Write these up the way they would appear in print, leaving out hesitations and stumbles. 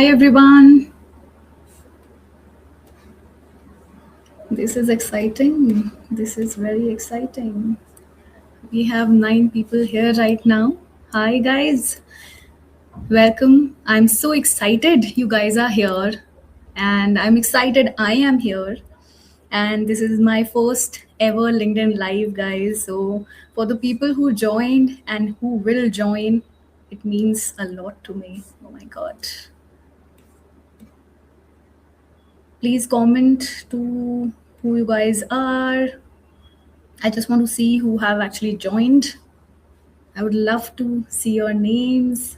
Hi everyone. This is exciting. This is very exciting. We have 9 people here right now. Hi guys. Welcome. I'm so excited you guys are here. And I'm excited I am here. And this is my first ever LinkedIn Live, guys. So for the people who joined and who will join, it means a lot to me. Oh my God. Please comment to who you guys are. I just want to see who have actually joined. I would love to see your names.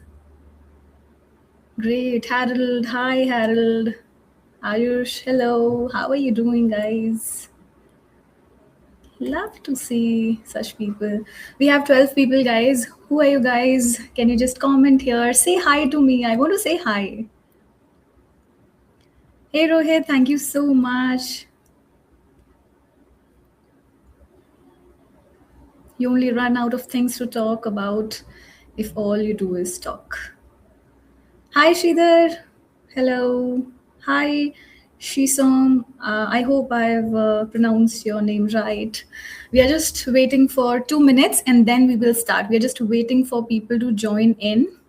Great. Harold. Hi, Harold. Ayush. Hello. How are you doing, guys? Love to see such people. We have 12 people, guys. Who are you guys? Can you just comment here? Say hi to me. I want to say hi. Hey, Rohit. Thank you so much. You only run out of things to talk about if all you do is talk. Hi, Sridhar. Hello. Hi, Shisong. I hope I've pronounced your name right. We are just waiting for 2 minutes and then we will start. We are just waiting for people to join in.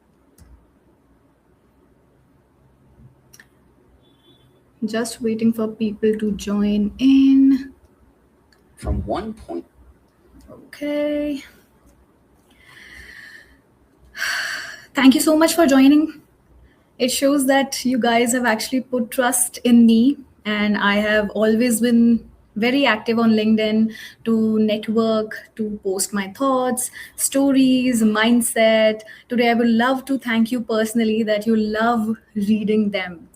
Just waiting for people to join in. From 1 point. Okay. Thank you so much for joining. It shows that you guys have actually put trust in me, and I have always been very active on LinkedIn to network, to post my thoughts, stories, mindset. Today I would love to thank you personally that you love reading them.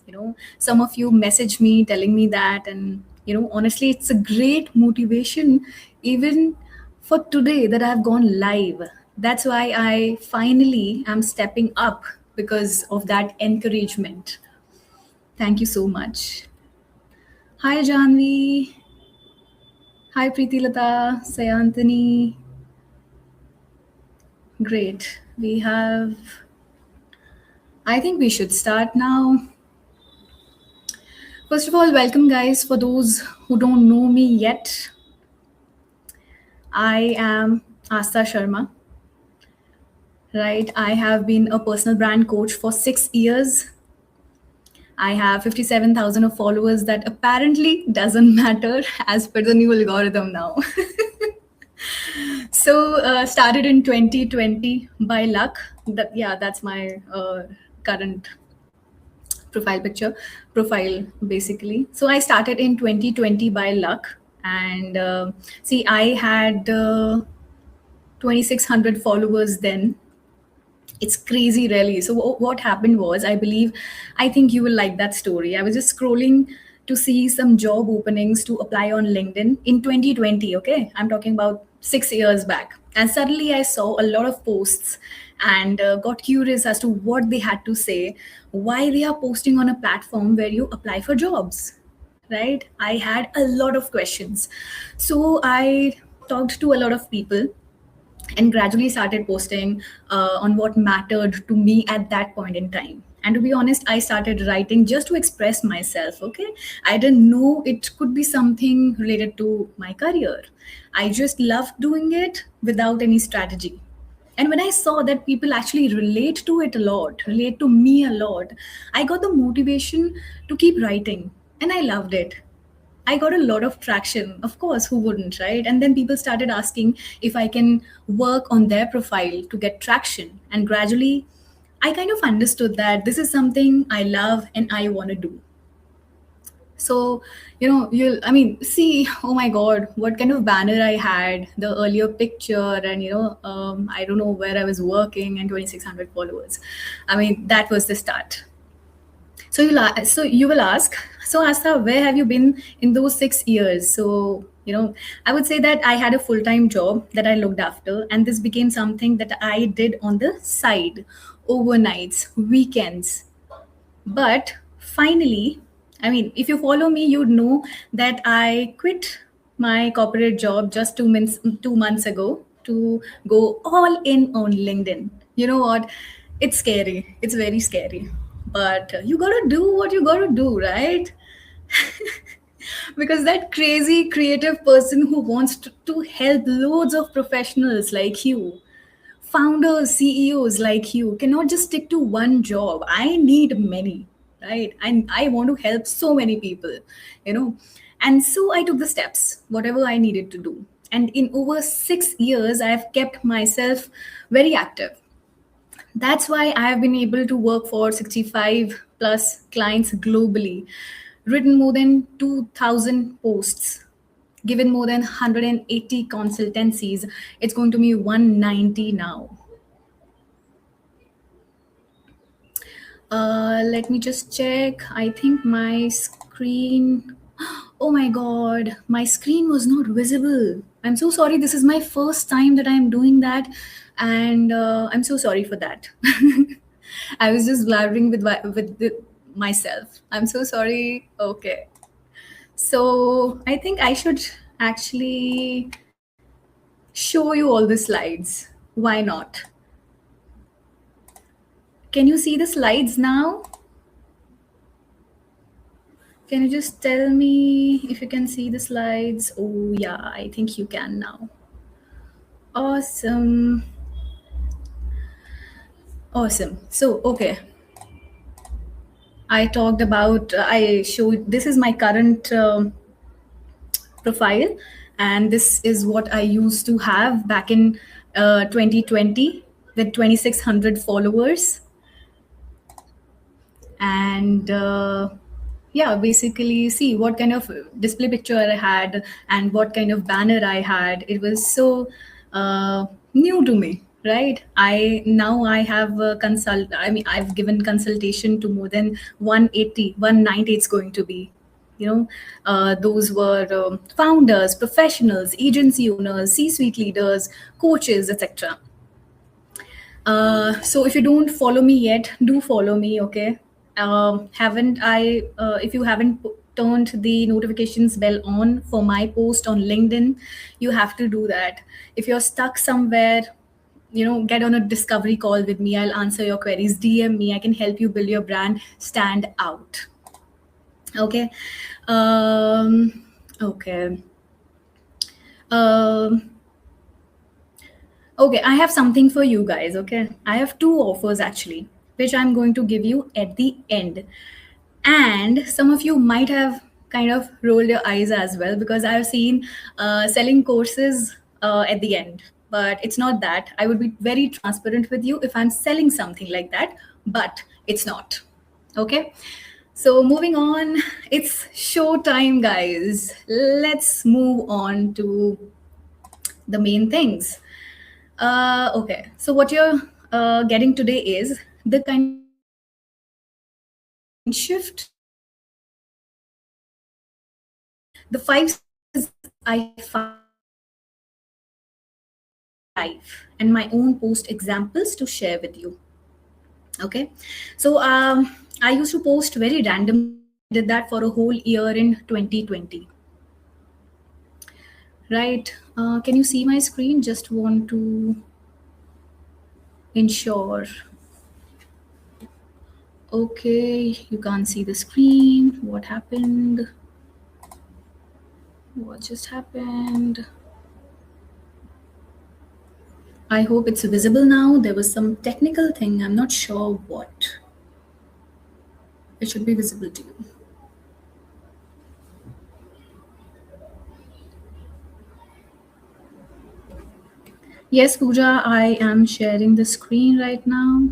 Some of you message me telling me that, and honestly it's a great motivation even for today that I've gone live. That's why I finally am stepping up because of that encouragement. Thank you so much. Hi, Janvi. Hi, Preeti Lata, Sayantani. Great. I think we should start now. First of all, welcome, guys. For those who don't know me yet, I am Asta Sharma, right? I have been a personal brand coach for 6 years. I have 57,000 of followers that apparently doesn't matter as per the new algorithm now. So started in 2020 by luck. That's my current profile basically. So I started in 2020 by luck, and see, I had 2,600 followers then. It's crazy, really. So what happened was, I think you will like that story. I was just scrolling to see some job openings to apply on LinkedIn in 2020. Okay, I'm talking about 6 years back, and suddenly I saw a lot of posts and got curious as to what they had to say, why they are posting on a platform where you apply for jobs, right? I had a lot of questions. So I talked to a lot of people and gradually started posting on what mattered to me at that point in time. And to be honest, I started writing just to express myself. Okay, I didn't know it could be something related to my career. I just loved doing it without any strategy. And when I saw that people actually relate to it a lot, relate to me a lot, I got the motivation to keep writing, and I loved it. I got a lot of traction. Of course, who wouldn't, right? And then people started asking if I can work on their profile to get traction. And gradually, I kind of understood that this is something I love and I want to do. So, see, oh my God, what kind of banner I had, the earlier picture, and, I don't know where I was working and 2,600 followers. I mean, that was the start. So you will ask, so Asta, where have you been in those 6 years? So I would say that I had a full-time job that I looked after, and this became something that I did on the side, overnights, weekends. But finally, I mean, if you follow me, you'd know that I quit my corporate job just 2 months ago to go all in on LinkedIn. You know what? It's scary. It's very scary. but you gotta do what you gotta do, right? Because that crazy creative person who wants to help loads of professionals like you, founders, CEOs like you, cannot just stick to one job. I need many, right? And I want to help so many people, you know. And so I took the steps, whatever I needed to do. And in over 6 years, I have kept myself very active. That's why I have been able to work for 65 plus clients globally, written more than 2,000 posts, given more than 180 consultancies. It's going to be 190 now. Let me just check. I think my screen. Oh my god, my screen was not visible. I'm so sorry. This is my first time that I'm doing that, and I'm so sorry for that. I was just blabbering with myself. I'm so sorry. Okay, so I think I should actually show you all the slides. Why not? Can you see the slides now? Can you just tell me if you can see the slides? Oh, yeah, I think you can now. Awesome. Awesome. So, okay. I talked about, I showed, this is my current profile, and this is what I used to have back in 2020 with 2,600 followers. And yeah, basically see what kind of display picture I had and what kind of banner I had. It was so new to me, right? I have I've given consultation to more than 180, 190 it's going to be, you know. Those were founders, professionals, agency owners, C-suite leaders, coaches, etc. So if you don't follow me yet, do follow me, okay? Haven't I? If you haven't turned the notifications bell on for my post on LinkedIn, you have to do that. If you're stuck somewhere, get on a discovery call with me. I'll answer your queries. DM me. I can help you build your brand, stand out. Okay. Okay. Um, Okay, I have something for you guys. Okay, I have two offers actually, which I'm going to give you at the end. And some of you might have kind of rolled your eyes as well because I've seen selling courses at the end. But it's not that. I would be very transparent with you if I'm selling something like that, but it's not. Okay. So moving on, it's show time, guys. Let's move on to the main things. Okay, so what you're getting today is the kind of mind shift, the 5 senses I find life, and my own post examples to share with you. Okay, so I used to post very random. Did that for a whole year in 2020. Right? Can you see my screen? Just want to ensure. Okay, you can't see the screen. What happened? What just happened? I hope it's visible now. There was some technical thing. I'm not sure what. It should be visible to you. Yes, Pooja, I am sharing the screen right now.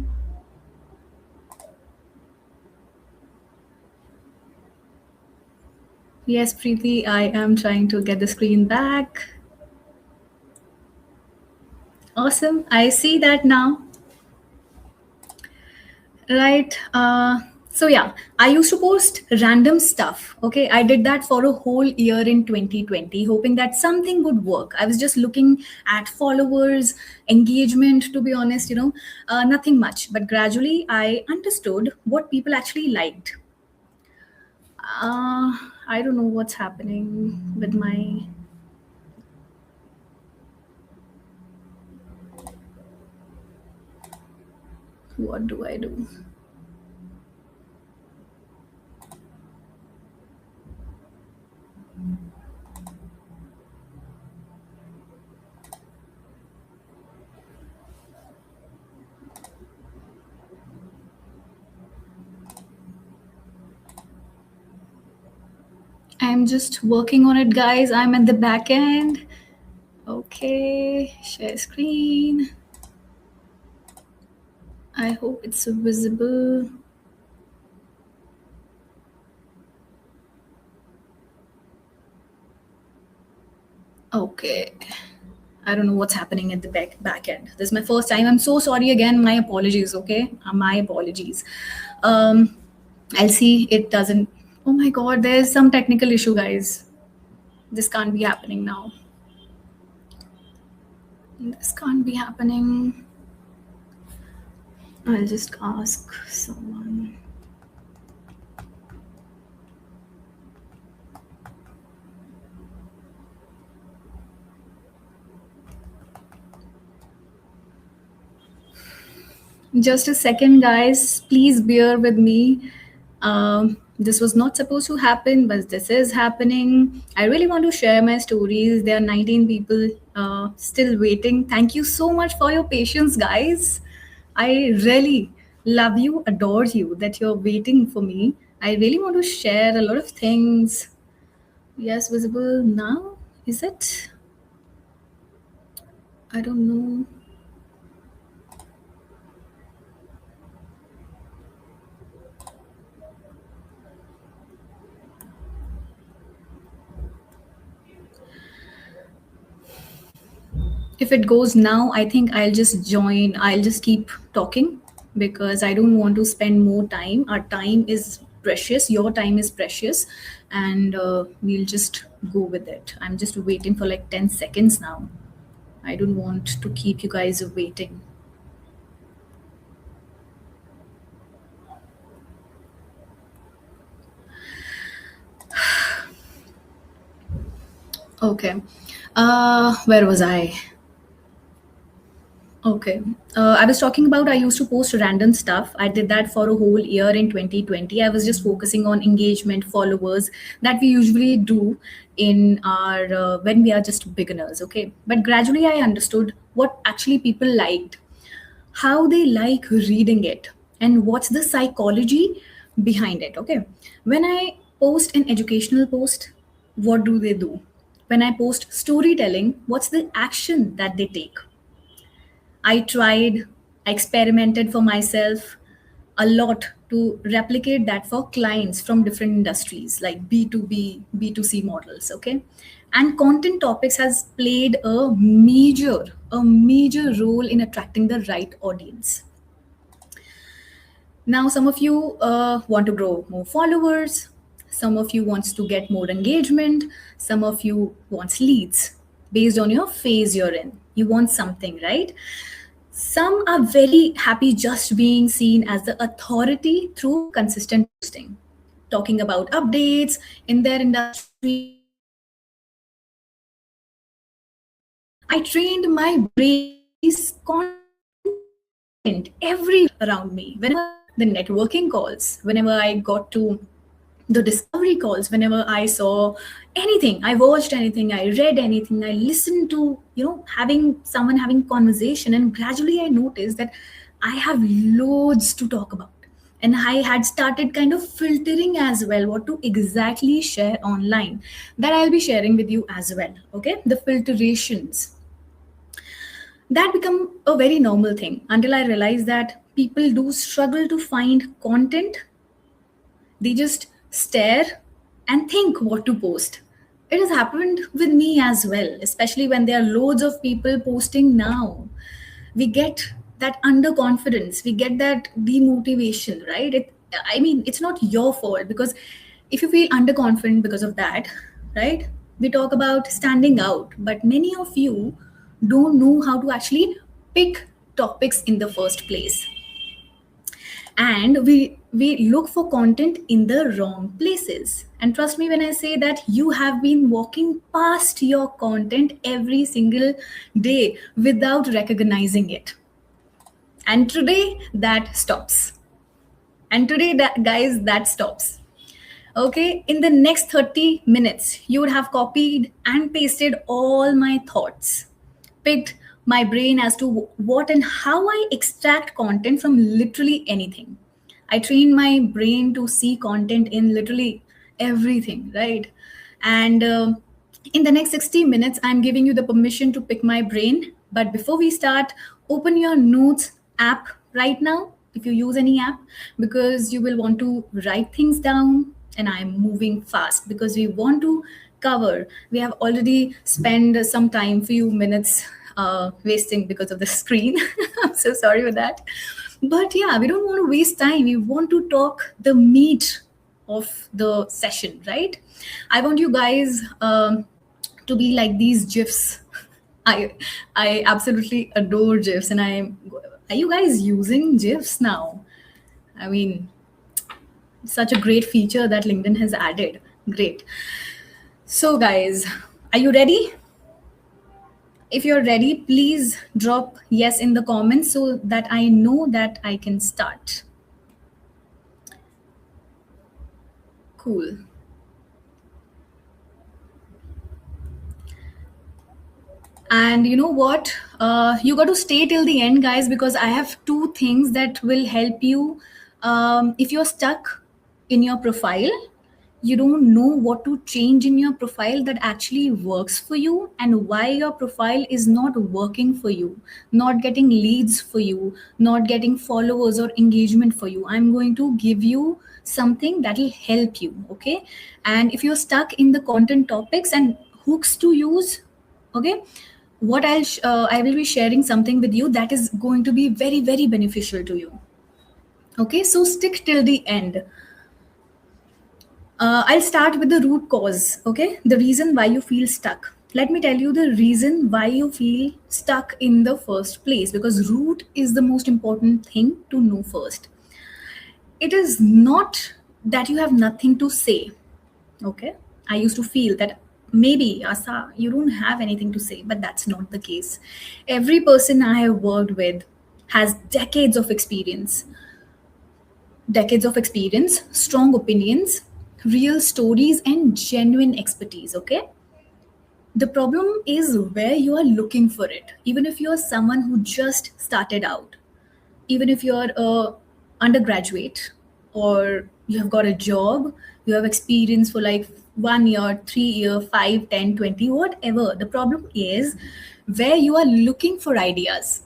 Yes, Preeti, I am trying to get the screen back. Awesome. I see that now. Right. So yeah, I used to post random stuff. Okay, I did that for a whole year in 2020, hoping that something would work. I was just looking at followers, engagement. To be honest, nothing much. But gradually, I understood what people actually liked. I don't know what's happening with my. What do I do? I'm just working on it, guys. I'm at the back end. Okay, share screen. I hope it's visible. Okay. I don't know what's happening at the back end. This is my first time. I'm so sorry again. My apologies. Okay, my apologies. Um, I'll see. It doesn't. Oh my god, there's some technical issue, guys. This can't be happening now. This can't be happening. I'll just ask someone. Just a second, guys. Please bear with me. This was not supposed to happen, but this is happening. I really want to share my stories. There are 19 people still waiting. Thank you so much for your patience, guys. I really love you, adore you that you're waiting for me. I really want to share a lot of things. Yes, visible now? Is it? I don't know. If it goes now, I think I'll just join. I'll just keep talking because I don't want to spend more time. Our time is precious. Your time is precious. And we'll just go with it. I'm just waiting for like 10 seconds now. I don't want to keep you guys waiting. Okay. Where was I? Okay. I was talking about I used to post random stuff. I did that for a whole year in 2020. I was just focusing on engagement, followers that we usually do in our when we are just beginners. Okay. But gradually I understood what actually people liked, how they like reading it, and what's the psychology behind it. Okay. When I post an educational post, what do they do? When I post storytelling, what's the action that they take? I tried, I experimented for myself a lot to replicate that for clients from different industries like B2B, B2C models, okay? And content topics has played a major role in attracting the right audience. Now, some of you want to grow more followers. Some of you wants to get more engagement. Some of you wants leads based on your phase you're in. You want something, right? Some are very happy just being seen as the authority through consistent posting, talking about updates in their industry. I trained my brain content every around me. Whenever the networking calls, whenever I got to the discovery calls, whenever I saw anything, I watched anything, I read anything, I listened to, having someone having conversation, and gradually I noticed that I have loads to talk about. And I had started kind of filtering as well what to exactly share online, that I'll be sharing with you as well. Okay, the filtrations that become a very normal thing until I realized that people do struggle to find content. They just stare and think what to post. It has happened with me as well, especially when there are loads of people posting now. We get that underconfidence, we get that demotivation, right? I mean, it's not your fault, because if you feel underconfident because of that, right? We talk about standing out, but many of you don't know how to actually pick topics in the first place, and we look for content in the wrong places. And trust me when I say that you have been walking past your content every single day without recognizing it, and today that stops. And today, that guys, that stops. Okay, in the next 30 minutes you would have copied and pasted all my thoughts, picked my brain as to what and how I extract content from literally anything. I train my brain to see content in literally everything, right? And in the next 60 minutes, I'm giving you the permission to pick my brain. But before we start, open your notes app right now, if you use any app, because you will want to write things down. And I'm moving fast because we want to cover. We have already spent some time, few minutes wasting because of the screen. I'm so sorry for that. But yeah, we don't want to waste time. We want to talk the meat of the session, right? I want you guys to be like these gifs. I absolutely adore gifs, and are you guys using gifs now? I mean, such a great feature that LinkedIn has added. Great. So guys, are you ready? If you're ready, please drop yes in the comments so that I know that I can start. Cool. And you know what? You got to stay till the end, guys, because I have two things that will help you. If you're stuck in your profile, you don't know what to change in your profile that actually works for you, and why your profile is not working for you, not getting leads for you, not getting followers or engagement for you. I'm going to give you something that will help you. Okay. And if you're stuck in the content topics and hooks to use, okay, what I will be sharing something with you that is going to be very, very beneficial to you. Okay, so stick till the end. I'll start with the root cause. Okay, the reason why you feel stuck. Let me tell you the reason why you feel stuck in the first place, because root is the most important thing to know first. It is not that you have nothing to say. Okay, I used to feel that maybe, Asa, you don't have anything to say, but that's not the case. Every person I have worked with has decades of experience, strong opinions, real stories, and genuine expertise. Okay, the problem is where you are looking for it. Even if you're someone who just started out, even if you're a undergraduate, or you have got a job, you have experience for like 1 year, 3 year, 5, 10, 20, whatever, the problem is where you are looking for ideas.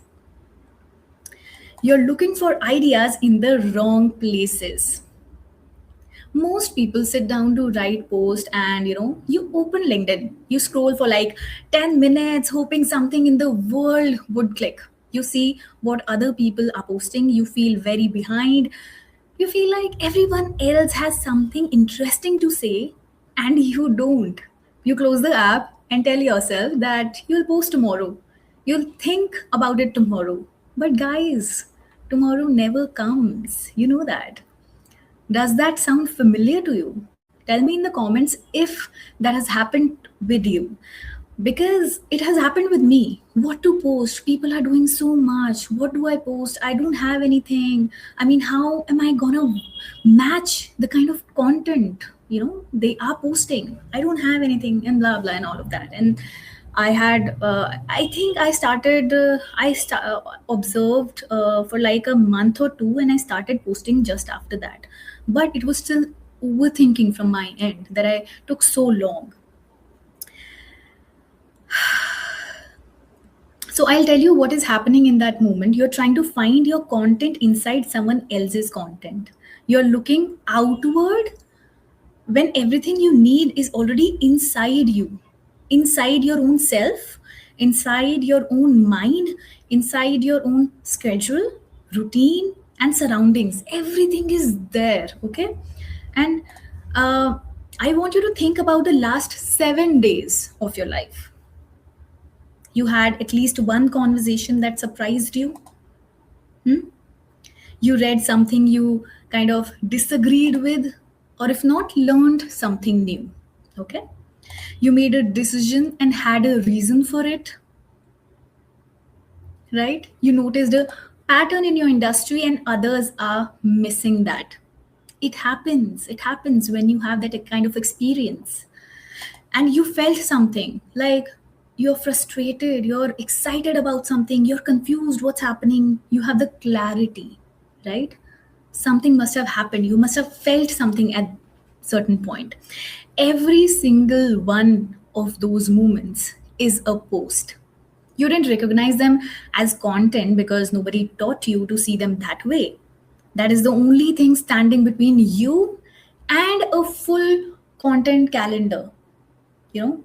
You're looking for ideas in the wrong places. Most people sit down to write post, and you open LinkedIn, you scroll for like 10 minutes hoping something in the world would click. You see what other people are posting, you feel very behind, you feel like everyone else has something interesting to say and you don't. You close the app and tell yourself that you'll post tomorrow, you'll think about it tomorrow. But guys, tomorrow never comes, you know that. Does that sound familiar to you? Tell me in the comments if that has happened with you. Because it has happened with me. What to post? People are doing so much. What do I post? I don't have anything. I mean, how am I gonna match the kind of content they are posting? I don't have anything, and blah blah and all of that. And I think I started observed for like a month or two, and I started posting just after that. But it was still overthinking from my end that I took so long. So I'll tell you what is happening in that moment. You're trying to find your content inside someone else's content. You're looking outward when everything you need is already inside you, inside your own self, inside your own mind, inside your own schedule, routine, and surroundings. Everything is there, okay? And I want you to think about the last 7 days of your life. You had at least one conversation that surprised you. Hmm? You read something you kind of disagreed with, or if not, learned something new. Okay? You made a decision and had a reason for it, right? You noticed a pattern in your industry and others are missing that. It happens when you have that kind of experience. And you felt something like you're frustrated, you're excited about something, you're confused what's happening, you have the clarity, right? Something must have happened, you must have felt something at certain point. Every single one of those moments is a post. You didn't recognize them as content because nobody taught you to see them that way. That is the only thing standing between you and a full content calendar. You know,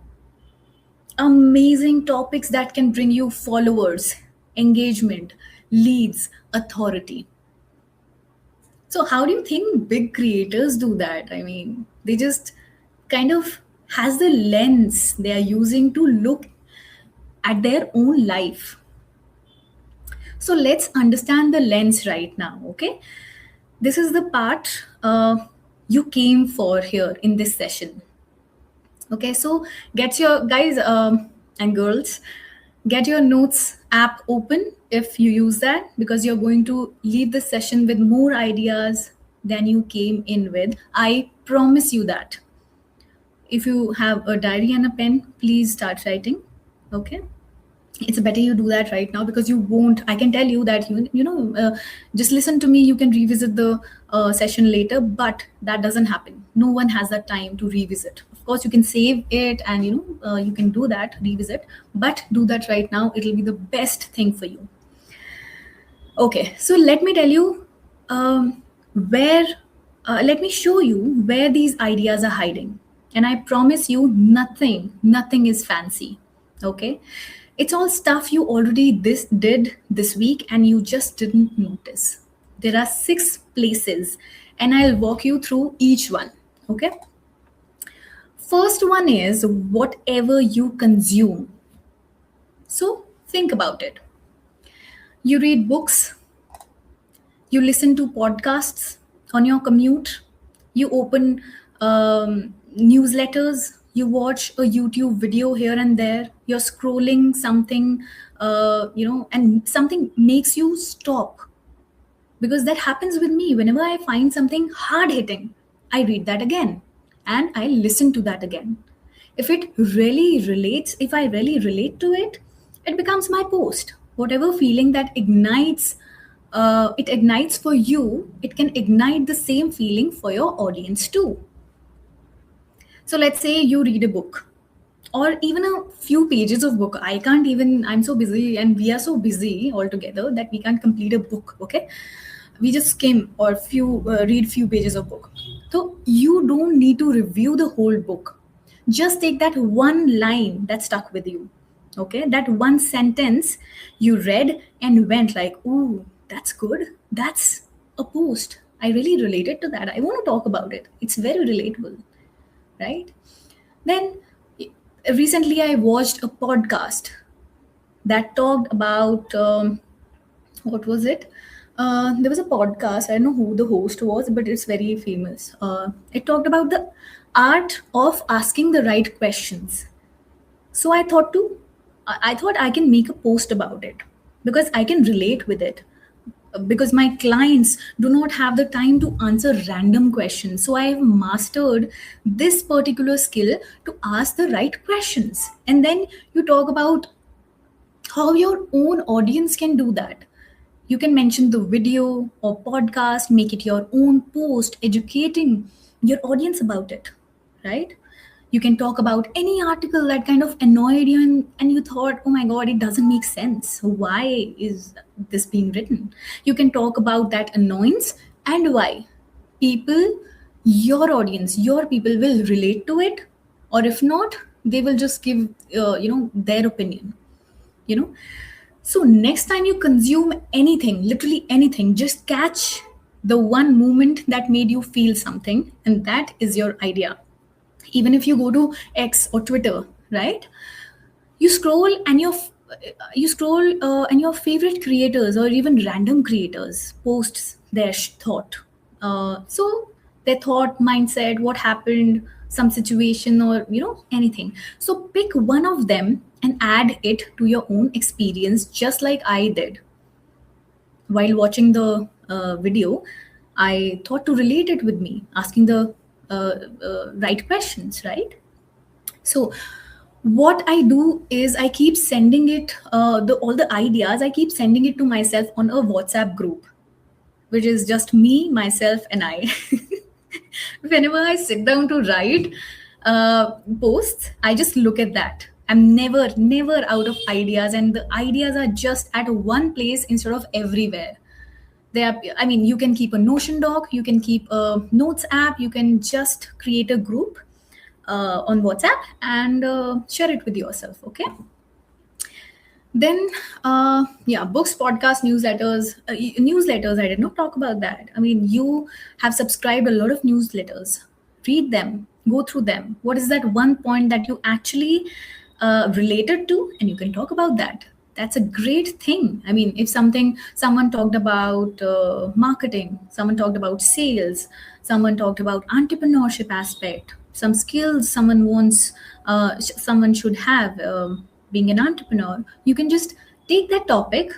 amazing topics that can bring you followers, engagement, leads, authority. So, how do you think big creators do that? I mean, they just kind of has the lens they are using to look at their own life. So, let's understand the lens right now, okay? This is the part you came for here in this session. Okay, so get your guys and girls, get your notes app open if you use that, because you're going to leave the session with more ideas than you came in with. I promise you that. If you have a diary and a pen, please start writing. Okay, it's better you do that right now, because you won't, I can tell you that just listen to me, you can revisit the session later, but that doesn't happen. No one has that time to revisit. Of course you can save it and you can do that, revisit, but do that right now, it'll be the best thing for you. Okay, so let me tell you where let me show you where these ideas are hiding. And I promise you, nothing is fancy. Okay, it's all stuff you already did this week and you just didn't notice. There are 6 places and I'll walk you through each one. Okay, first one is whatever you consume. So think about it. You read books, you listen to podcasts on your commute, you open newsletters, you watch a YouTube video here and there, you're scrolling something, and something makes you stop. Because that happens with me. Whenever I find something hard hitting, I read that again and I listen to that again. If it really relates, if I really relate to it, it becomes my post. Whatever feeling that ignites, it ignites for you, it can ignite the same feeling for your audience too. So let's say you read a book or even a few pages of book. I can't even, I'm so busy and we are so busy altogether that we can't complete a book. Okay, we just skim or read few pages of book. So you don't need to review the whole book. Just take that one line that stuck with you. Okay, that one sentence you read and went like, ooh, that's good, that's a post, I really related to that, I want to talk about it, it's very relatable, right? Then recently I watched a podcast that talked about what was it? There was a podcast. I don't know who the host was, but it's very famous. It talked about the art of asking the right questions. So I thought I can make a post about it because I can relate with it. Because my clients do not have the time to answer random questions. So I have mastered this particular skill to ask the right questions. And then you talk about how your own audience can do that. You can mention the video or podcast, make it your own post, educating your audience about it, right? You can talk about any article that kind of annoyed you and you thought, oh my God, it doesn't make sense. Why is this being written? You can talk about that annoyance and why. People, your audience, your people will relate to it, or if not, they will just give, their opinion, you know. So next time you consume anything, literally anything, just catch the one moment that made you feel something, and that is your idea. Even if you go to X or Twitter, right? You scroll and your favorite creators or even random creators posts their thought. So their thought, mindset, what happened, some situation, or anything. So pick one of them and add it to your own experience, just like I did while watching the video. I thought to relate it with me, asking the right questions, right? So what I do is I keep sending it, all the ideas, I keep sending it to myself on a WhatsApp group, which is just me, myself, and I. Whenever I sit down to write posts, I just look at that. I'm never out of ideas, and the ideas are just at one place instead of everywhere. They are, I mean, you can keep a Notion doc, you can keep a notes app, you can just create a group on WhatsApp and share it with yourself. Okay. Then, yeah, books, podcasts, newsletters. Newsletters, I did not talk about that. I mean, you have subscribed a lot of newsletters. Read them, go through them. What is that one point that you actually related to? And you can talk about that. That's a great thing. I mean, if someone talked about marketing, someone talked about sales, someone talked about entrepreneurship aspect, some skills someone should have. Being an entrepreneur, you can just take that topic,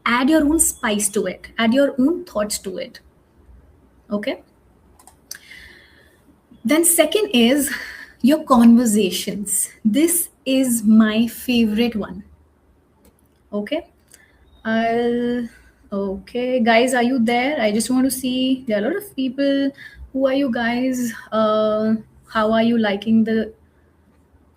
add your own spice to it, add your own thoughts to it. Okay. Then second is your conversations. This is my favorite one. Okay. Okay, guys, are you there? I just want to see. There are a lot of people. Who are you guys? How are you liking the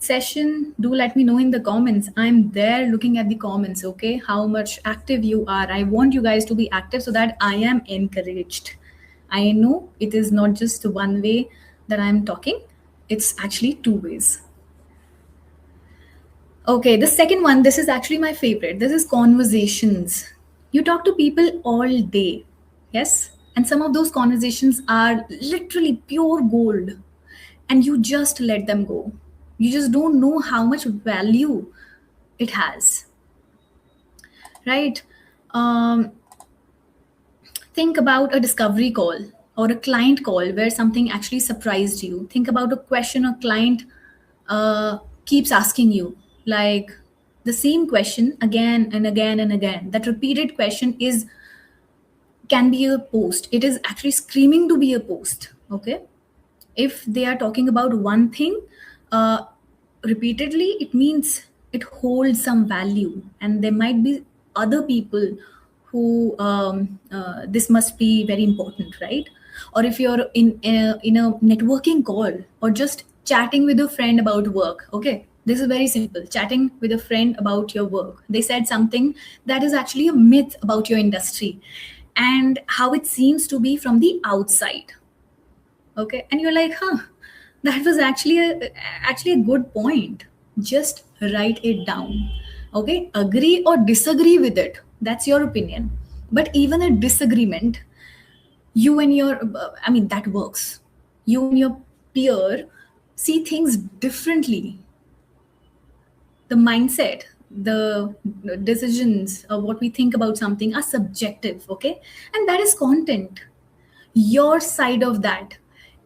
session? Do let me know in the comments. I'm there looking at the comments. Okay, how much active you are. I want you guys to be active so that I am encouraged. I know it is not just one way that I'm talking, it's actually two ways. Okay, the second one, this is actually my favorite. This is conversations. You talk to people all day. Yes, and some of those conversations are literally pure gold, and you just let them go. You just don't know how much value it has, right? Think about a discovery call or a client call where something actually surprised you. Think about a question a client keeps asking you, like the same question again and again and again. That repeated question can be a post. It is actually screaming to be a post. Okay, if they are talking about one thing repeatedly, it means it holds some value, and there might be other people who this must be very important, right? Or if you're in a networking call or just chatting with a friend about work. Okay, this is very simple. Chatting with a friend about your work, they said something that is actually a myth about your industry and how it seems to be from the outside. Okay, and you're like, that was actually a good point. Just write it down. Okay, agree or disagree with it, that's your opinion. But even a disagreement, you and your I mean, that works. You and your peer see things differently. The mindset, the decisions of what we think about something are subjective. Okay, and that is content. Your side of that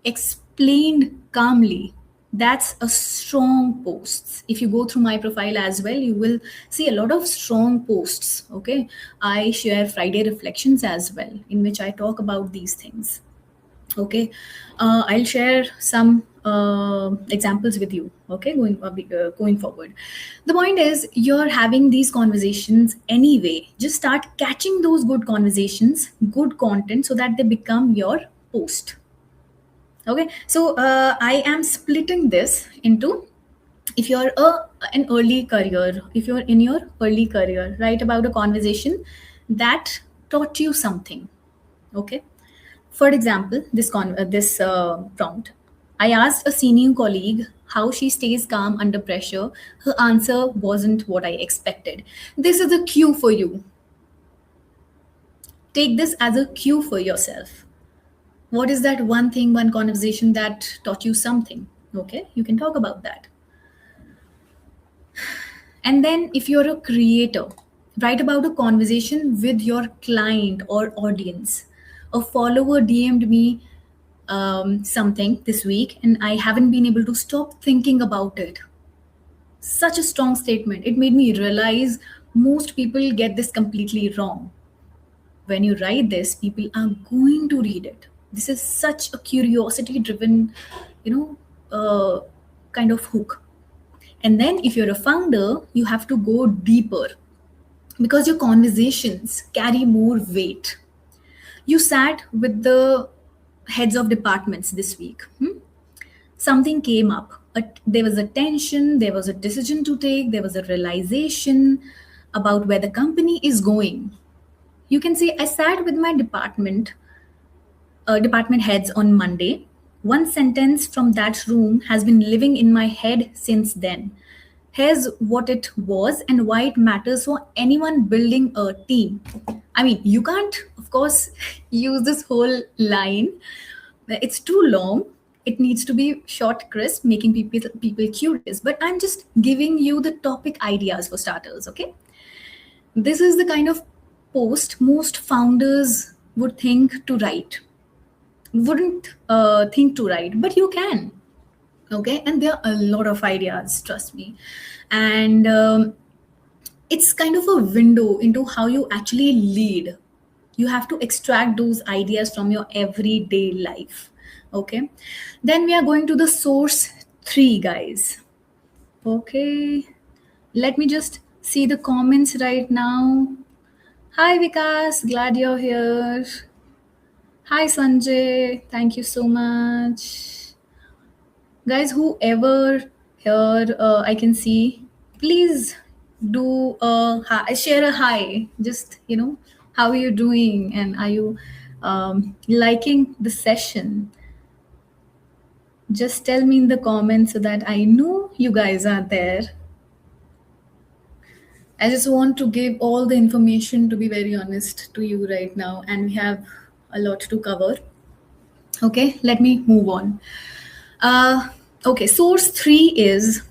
explained calmly, that's a strong posts. If you go through my profile as well, you will see a lot of strong posts. Okay, I share Friday reflections as well, in which I talk about these things. Okay, I'll share some examples with you. Okay, going forward, the point is you're having these conversations anyway. Just start catching those good conversations, good content, so that they become your post. Okay, so I am splitting this into, if you're an early career, if you're in your early career, write about a conversation that taught you something. Okay, for example, this prompt. I asked a senior colleague how she stays calm under pressure. Her answer wasn't what I expected. This is a cue for you. Take this as a cue for yourself. What is that one thing, one conversation that taught you something? Okay, you can talk about that. And then, if you're a creator, write about a conversation with your client or audience. A follower DM'd me something this week, and I haven't been able to stop thinking about it. Such a strong statement. It made me realize most people get this completely wrong. When you write this, people are going to read it. This is such a curiosity driven, kind of hook. And then, if you're a founder, you have to go deeper because your conversations carry more weight. You sat with the heads of departments this week. Something came up. There was a tension, there was a decision to take, there was a realization about where the company is going. You can say I sat with my department heads on Monday. One sentence from that room has been living in my head since then. Here's what it was and why it matters for anyone building a team. I mean, you can't, of course, use this whole line. It's too long. It needs to be short, crisp, making people curious. But I'm just giving you the topic ideas for starters, okay? This is the kind of post most founders would think to write. Wouldn't think to write, but you can. Okay, and there are a lot of ideas, trust me. And it's kind of a window into how you actually lead. You have to extract those ideas from your everyday life. Okay, then we are going to the source 3, guys. Okay, let me just see the comments right now. Hi Vikas, glad you're here. Hi Sanjay, thank you so much. Guys, whoever here I can see, please do a hi, share a hi. Just, how are you doing? And are you liking the session? Just tell me in the comments so that I know you guys are there. I just want to give all the information, to be very honest, to you right now, and we have a lot to cover. Okay, let me move on. Okay, source 3 is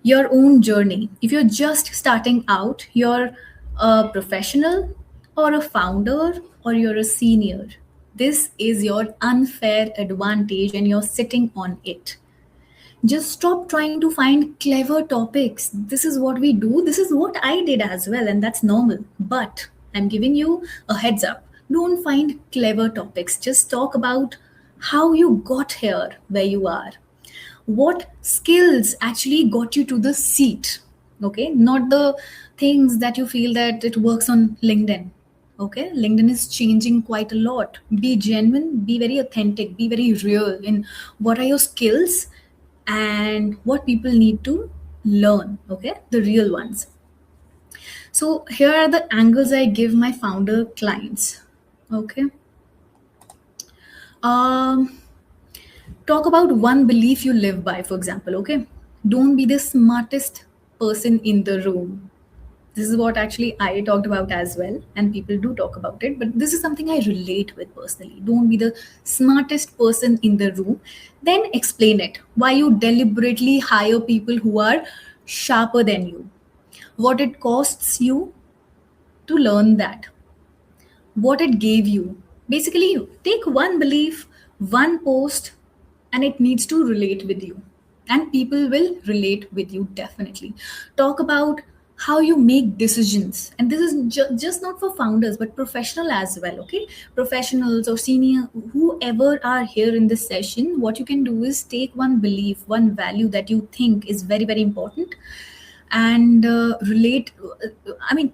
your own journey. If you're just starting out, you're a professional or a founder or you're a senior. This is your unfair advantage and you're sitting on it. Just stop trying to find clever topics. This is what we do. This is what I did as well, and that's normal. But I'm giving you a heads up. Don't find clever topics. Just talk about how you got here where you are. What skills actually got you to the seat? Okay, not the things that you feel that it works on LinkedIn. Okay, LinkedIn is changing quite a lot. Be genuine, be very authentic, be very real in what are your skills and what people need to learn. Okay, the real ones. So here are the angles I give my founder clients. Okay, talk about one belief you live by, for example. Okay, don't be the smartest person in the room. This is what actually I talked about as well, and people do talk about it, but this is something I relate with personally. Don't be the smartest person in the room. Then explain it. Why you deliberately hire people who are sharper than you. What it costs you to learn that. What it gave you. Basically, take one belief, one post, and it needs to relate with you. And people will relate with you definitely. Talk about how you make decisions. And this is just not for founders, but professional as well. Okay. Professionals or senior, whoever are here in this session, what you can do is take one belief, one value that you think is very, very important and relate.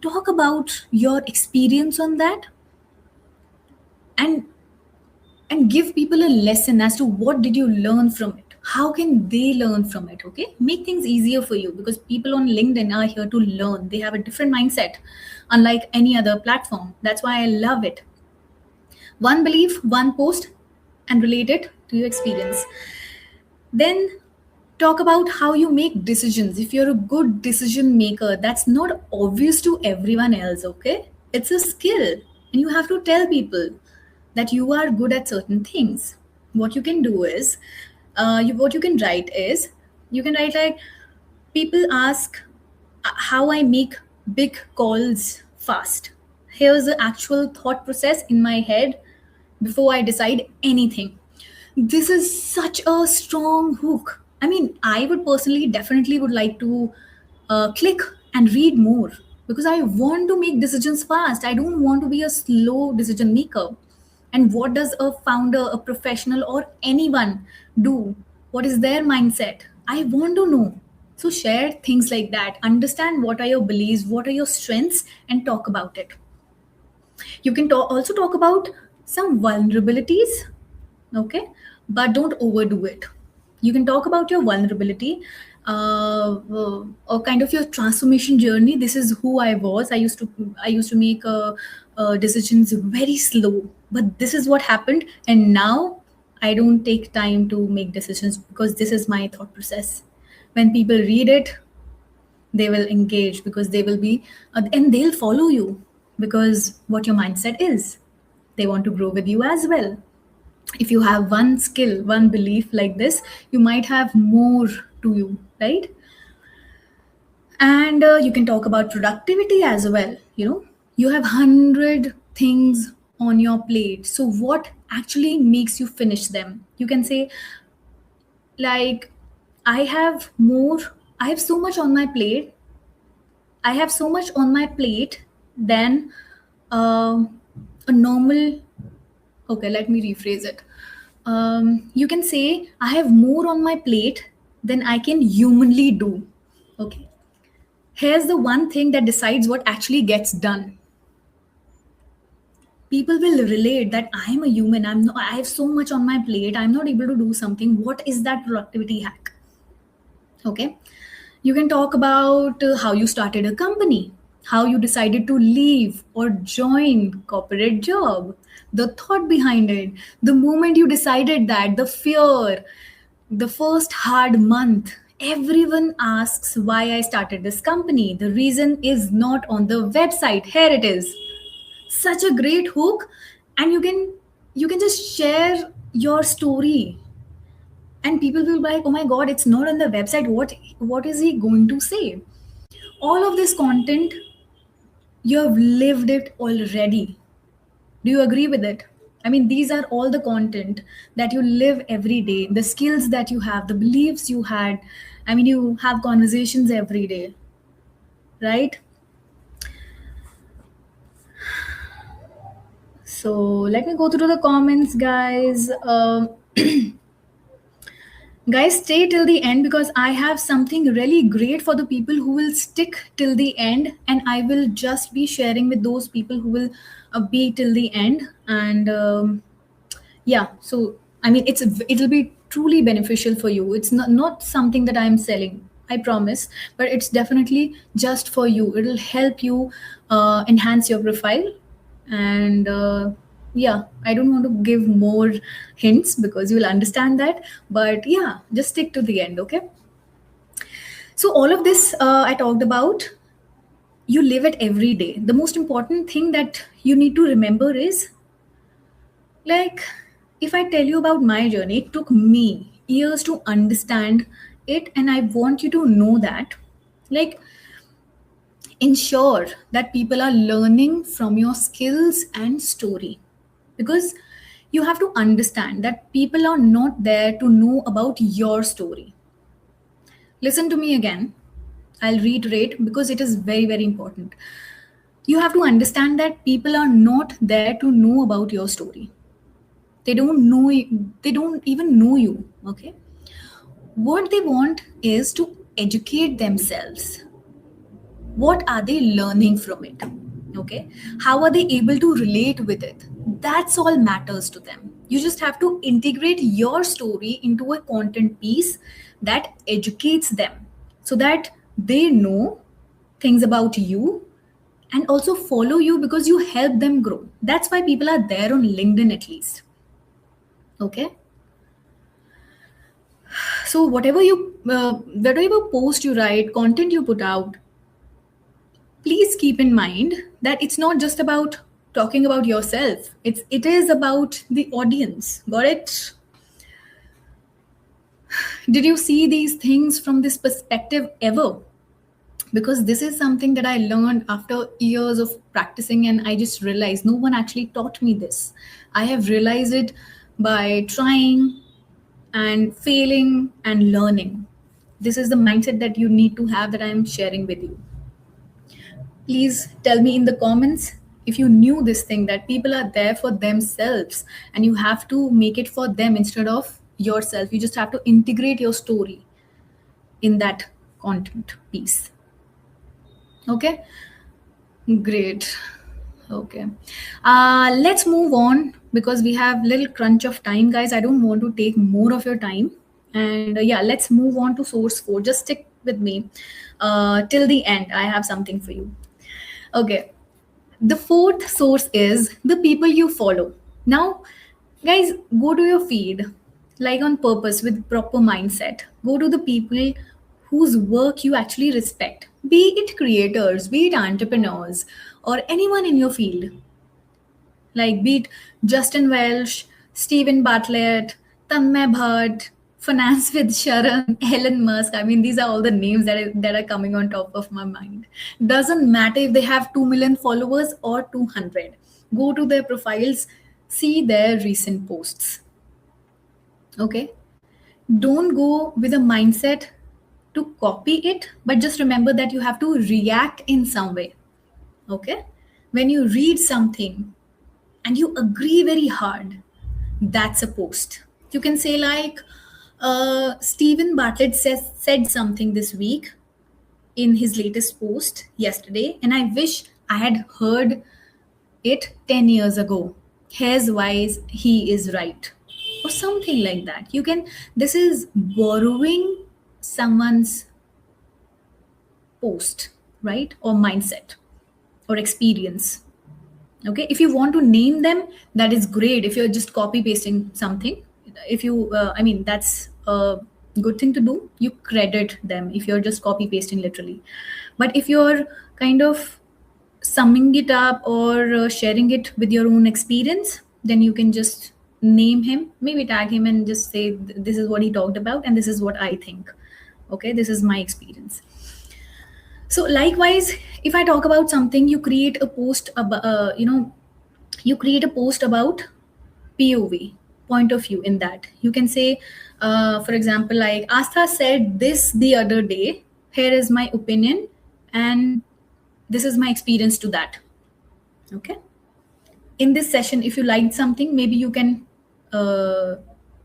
Talk about your experience on that and give people a lesson as to what did you learn from it, how can they learn from it. Okay, make things easier for you because people on LinkedIn are here to learn. They have a different mindset unlike any other platform. That's why I love it. One belief, one post, and relate it to your experience. Then talk about how you make decisions. If you're a good decision maker, that's not obvious to everyone else. Okay, it's a skill and you have to tell people that you are good at certain things. What you can do is, what you can write is, you can write like, people ask how I make big calls fast. Here's the actual thought process in my head before I decide anything. This is such a strong hook. I mean, I would personally definitely would like to click and read more because I want to make decisions fast. I don't want to be a slow decision maker. And what does a founder, a professional, or anyone do? What is their mindset? I want to know. So share things like that. Understand what are your beliefs, what are your strengths, and talk about it. You can also talk about some vulnerabilities, okay, but don't overdo it. You can talk about your vulnerability, or kind of your transformation journey. This is who I was. I used to make decisions very slow, but this is what happened, and now I don't take time to make decisions because this is my thought process. When people read it, they will engage because they will be, and they'll follow you because what your mindset is. They want to grow with you as well. If you have one skill, one belief like this, you might have more to you, right? And you can talk about productivity as well. You have 100 things on your plate, so what actually makes you finish them? You can say, like, i have more I have so much on my plate. I have so much on my plate than a normal. Okay, let me rephrase it. You can say, I have more on my plate than I can humanly do. Okay. Here's the one thing that decides what actually gets done. People will relate that I'm a human. I have so much on my plate. I'm not able to do something. What is that productivity hack? Okay. You can talk about how you started a company, how you decided to leave or join corporate job, the thought behind it, the moment you decided that, the fear, the first hard month. Everyone asks why I started this company. The reason is not on the website. Here it is. Such a great hook, and you can just share your story, and people will be like, oh my god, it's not on the website. What is he going to say? All of this content, you have lived it already. Do you agree with it? I mean, these are all the content that you live every day, the skills that you have, the beliefs you had. I mean, you have conversations every day, right? So let me go through the comments, guys. Guys, stay till the end because I have something really great for the people who will stick till the end, and I will just be sharing with those people who will be till the end. And yeah, so I mean, it'll be truly beneficial for you. It's not something that I'm selling, I promise, but it's definitely just for you. It'll help you enhance your profile. And yeah, I don't want to give more hints because you will understand that, but yeah, just stick to the end, okay? So all of this I talked about, you live it every day. The most important thing that you need to remember is, like, if I tell you about my journey, it took me years to understand it, and I want you to know that, like, ensure that people are learning from your skills and story, because you have to understand that people are not there to know about your story. Listen to me again. I'll reiterate because it is very, very important. You have to understand that people are not there to know about your story. They don't know they don't even know you, okay? What they want is to educate themselves. What are they learning from it? Okay, how are they able to relate with it? That's all matters to them. You just have to integrate your story into a content piece that educates them, so that they know things about you and also follow you because you help them grow. That's why people are there on LinkedIn, at least. Okay. So whatever post you write, content you put out, please keep in mind that it's not just about talking about yourself. It is about the audience. Got it? Did you see these things from this perspective ever? Because this is something that I learned after years of practicing, and I just realized no one actually taught me this. I have realized it by trying and failing and learning. This is the mindset that you need to have, that I am sharing with you. Please tell me in the comments if you knew this thing, that people are there for themselves and you have to make it for them instead of yourself. You just have to integrate your story in that content piece. Okay, great. Okay. Let's move on because we have little crunch of time, guys. I don't want to take more of your time. And yeah, let's move on to source 4. Just stick with me till the end. I have something for you. Okay. The fourth source is the people you follow. Now, guys, go to your feed like on purpose with proper mindset. Go to the people whose work you actually respect, be it creators, be it entrepreneurs, or anyone in your field, like be it Justin Welsh, Stephen Bartlett, Tanmay Bhatt, Finance with Sharon, Elon Musk. I mean, these are all the names that are coming on top of my mind. Doesn't matter if they have 2 million followers or 200. Go to their profiles, see their recent posts. Okay? Don't go with a mindset to copy it, but just remember that you have to react in some way. Okay? When you read something, and you agree very hard, that's a post. You can say like Stephen Bartlett said something this week in his latest post yesterday, and I wish I had heard it 10 years ago. Here's why he is right, or something like that. You can, this is borrowing someone's post, right? Or mindset or experience. Okay, if you want to name them, that is great. If you're just copy pasting something, if you I mean, that's a good thing to do. You credit them if you're just copy pasting literally. But if you're kind of summing it up or sharing it with your own experience, then you can just name him, maybe tag him and just say this is what he talked about and this is what I think. Okay, this is my experience. So likewise, if I talk about something, you create a post about you create a post about POV, point of view. In that you can say, for example, like Astha said this the other day, here is my opinion and this is my experience to that. Okay, in this session, if you liked something, maybe you can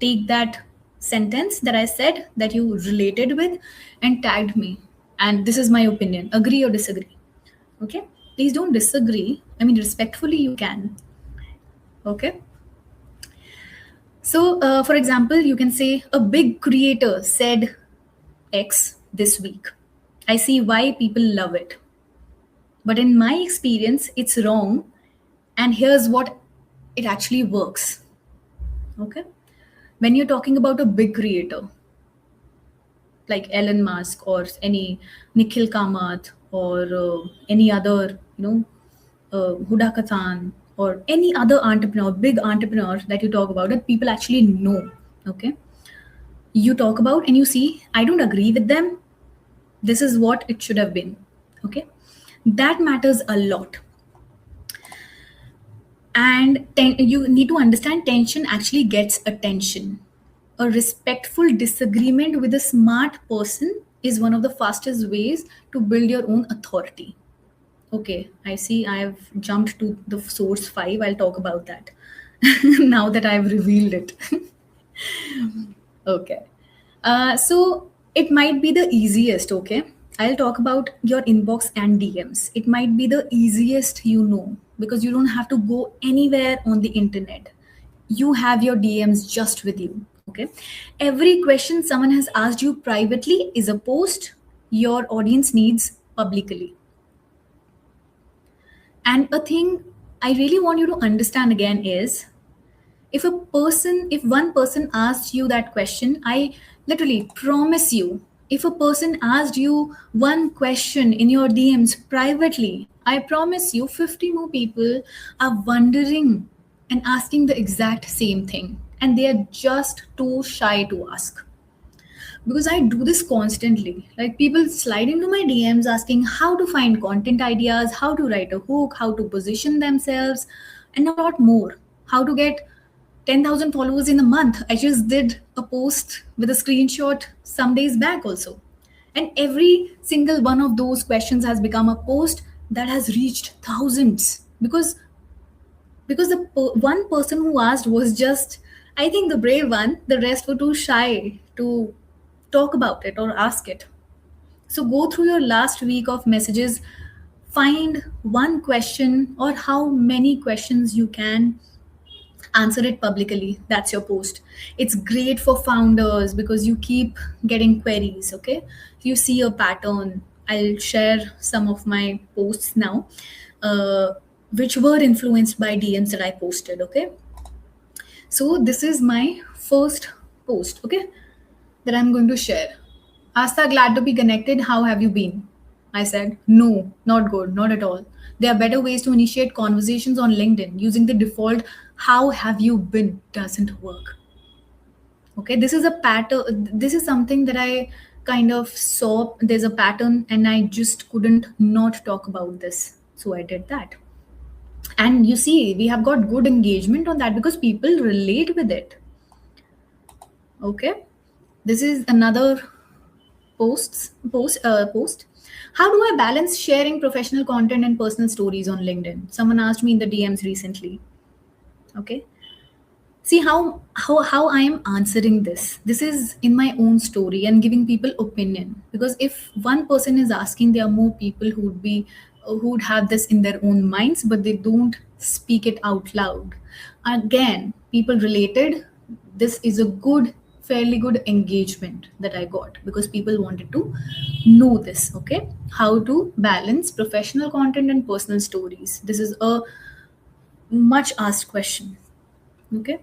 take that sentence that I said that you related with and tagged me, and this is my opinion, agree or disagree. Okay, please don't disagree, I mean respectfully you can. Okay, so for example, you can say a big creator said X this week, I see why people love it, but in my experience it's wrong, and here's what it actually works. Okay, when you're talking about a big creator like Elon Musk or any Nikhil Kamath or any other, Huda Kathan or any other entrepreneur, big entrepreneur that you talk about that people actually know. Okay, you talk about and you see, I don't agree with them. This is what it should have been. Okay, that matters a lot. And you need to understand tension actually gets attention. A respectful disagreement with a smart person is one of the fastest ways to build your own authority. Okay, I see I've jumped to the source 5. I'll talk about that now that I've revealed it. Okay. So it might be the easiest, okay? I'll talk about your inbox and DMs. It might be the easiest, because you don't have to go anywhere on the internet. You have your DMs just with you, okay? Every question someone has asked you privately is a post your audience needs publicly. And a thing I really want you to understand again is, if one person asked you that question, I literally promise you, if a person asked you one question in your DMs privately, I promise you 50 more people are wondering and asking the exact same thing, and they are just too shy to ask. Because I do this constantly. Like people slide into my DMs asking how to find content ideas, how to write a hook, how to position themselves, and a lot more. How to get 10,000 followers in a month. I just did a post with a screenshot some days back also. And every single one of those questions has become a post that has reached thousands, because the one person who asked was just, I think, the brave one. The rest were too shy to talk about it or ask it. So go through your last week of messages find one question or how many questions you can, answer it publicly. That's your post. It's great for founders because you keep getting queries. Okay, you see a pattern. I'll share some of my posts now, uh, which were influenced by DMs that I posted. Okay, so this is my first post. Okay, that I'm going to share. Asta, glad to be connected. How have you been? I said, no, not good, not at all. There are better ways to initiate conversations on LinkedIn. Using the default, how have you been, doesn't work. Okay, this is a pattern. This is something that I kind of saw. There's a pattern, and I just couldn't not talk about this. So I did that. And you see, we have got good engagement on that because people relate with it. Okay, this is another post. How do I balance sharing professional content and personal stories on LinkedIn? Someone asked me in the DMs recently. Okay, see how I am answering this is in my own story and giving people opinion, because if one person is asking, there are more people who would have this in their own minds, but they don't speak it out loud. Again, people related. This is a good, fairly good engagement that I got because people wanted to know this. Okay, how to balance professional content and personal stories. This is a much asked question. Okay,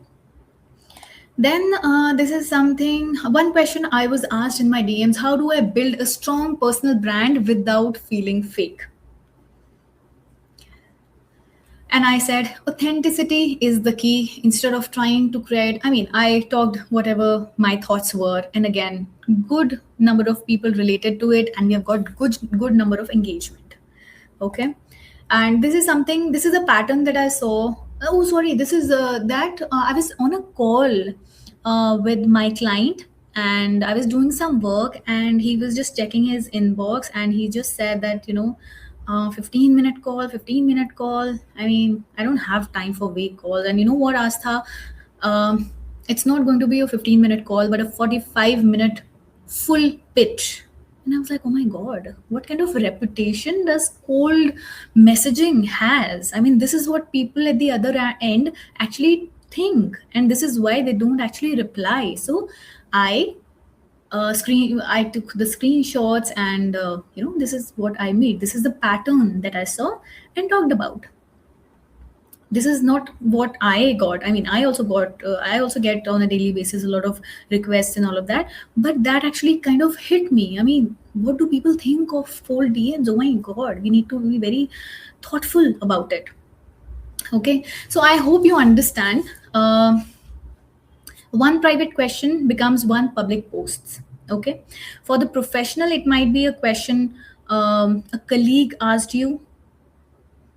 then this is something, one question I was asked in my DMs: how do I build a strong personal brand without feeling fake? And I said, authenticity is the key. Instead of trying to create, I mean, I talked whatever my thoughts were. And again, good number of people related to it. And we have got good number of engagement. Okay. And this is a pattern that I saw. Oh, sorry. This is I was on a call with my client, and I was doing some work, and he was just checking his inbox, and he just said that, 15-minute call. I mean, I don't have time for vague calls. And you know what, Astha? Um, it's not going to be a 15-minute call, but a 45-minute full pitch. And I was like, oh my God, what kind of reputation does cold messaging has? I mean, this is what people at the other end actually think. And this is why they don't actually reply. So I I took the screenshots, and this is what I made. This is the pattern that I saw and talked about. This is not what I got. I mean, I also get on a daily basis a lot of requests and all of that, but that actually kind of hit me. I mean, what do people think of full DMs? Oh my God, we need to be very thoughtful about it. Okay, so I hope you understand. One private question becomes one public post. Okay, for the professional, it might be a question a colleague asked you.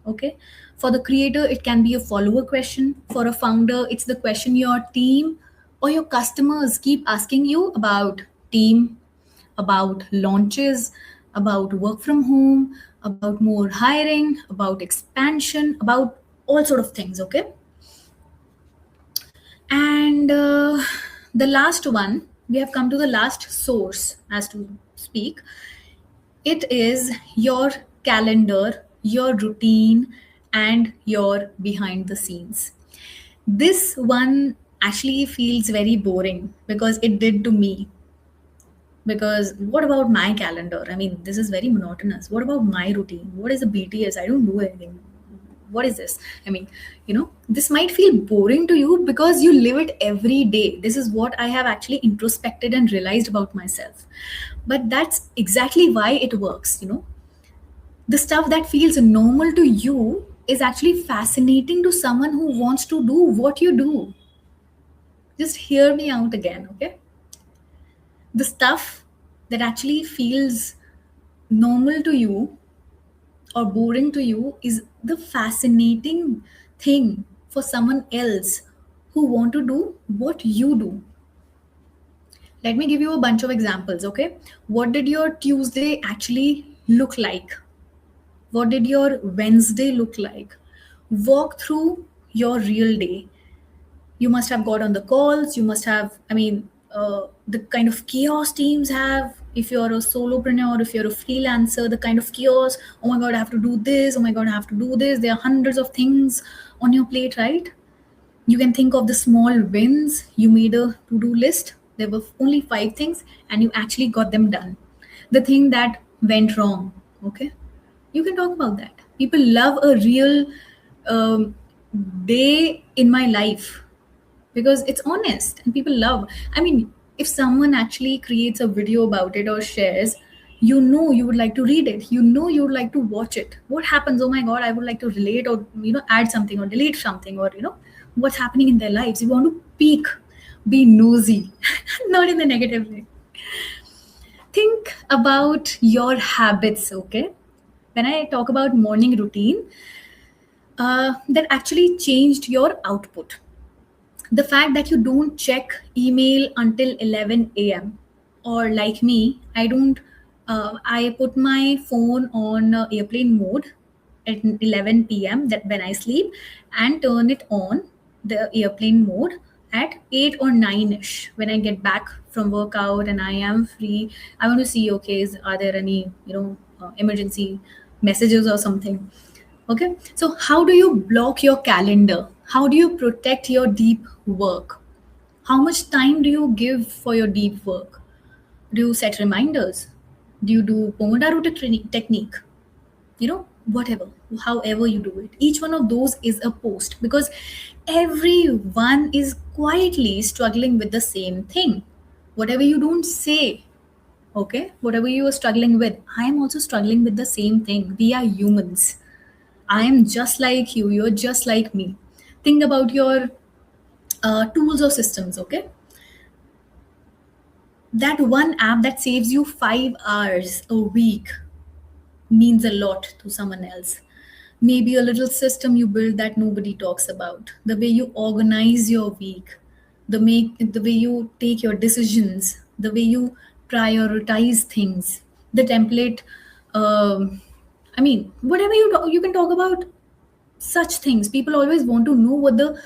Okay, for the creator, it can be a follower question. For a founder, it's the question your team or your customers keep asking you about team, about launches, about work from home, about more hiring, about expansion, about all sort of things. Okay, and the last one, we have come to the last source as to speak. It is your calendar, your routine, and your behind the scenes. This one actually feels very boring because it did to me. Because what about my calendar? I mean, this is very monotonous. What about my routine? What is a BTS? I don't do anything. What is this? I mean, this might feel boring to you because you live it every day. This is what I have actually introspected and realized about myself. But that's exactly why it works. The stuff that feels normal to you is actually fascinating to someone who wants to do what you do. Just hear me out again, okay? The stuff that actually feels normal to you or boring to you is the fascinating thing for someone else who want to do what you do. Let me give you a bunch of examples. Okay, what did your Tuesday actually look like? What did your Wednesday look like? Walk through your real day. You must have got on the calls. You must have, I mean, the kind of chaos teams have. if you're a solopreneur, if you're a freelancer, the kind of chaos, oh my god, I have to do this, oh my god, I have to do this, there are hundreds of things on your plate, right? You can think of the small wins. You made a to-do list, there were only 5 things and you actually got them done. The thing that went wrong, okay, you can talk about that. People love a real um, day in my life because it's honest and people love. I mean, if someone actually creates a video about it or shares, you know you would like to read it, you know you would like to watch it. What happens, oh my god, I would like to relate, or add something or delete something, or what's happening in their lives. You want to peek, be nosy, not in the negative way. Think about your habits, okay? When I talk about morning routine, that actually changed your output. The fact that you don't check email until 11 a.m., or like me, I don't I put my phone on airplane mode at 11 p.m., that when I sleep, and turn it on the airplane mode at 8 or 9ish when I get back from workout and I am free. I want to see, okay, are there any emergency messages or something. Okay, so how do you block your calendar? How do you protect your deep work? How much time do you give for your deep work? Do you set reminders? Do you do Pomodoro technique? Whatever, however you do it. Each one of those is a post because everyone is quietly struggling with the same thing. Whatever you don't say, okay, whatever you are struggling with, I am also struggling with the same thing. We are humans. I am just like you. You're just like me. Think about your tools or systems, okay? That one app that saves you 5 hours a week means a lot to someone else. Maybe a little system you build that nobody talks about. The way you organize your week, the way you take your decisions, the way you prioritize things, the template. I mean, whatever you can talk about such things. People always want to know what the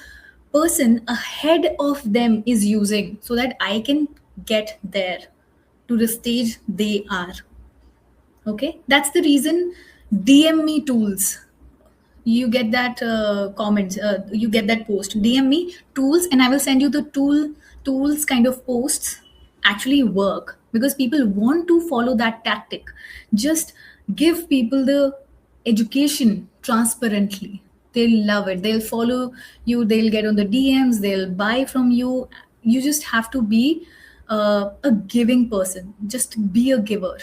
person ahead of them is using so that I can get there to the stage they are. Okay, that's the reason. DM me tools. You get that comment, you get that post, DM me tools and I will send you the tools kind of posts actually work because people want to follow that tactic. Just give people the education transparently, they'll love it, they'll follow you, they'll get on the DMs, they'll buy from you. You just have to be a giving person, just be a giver.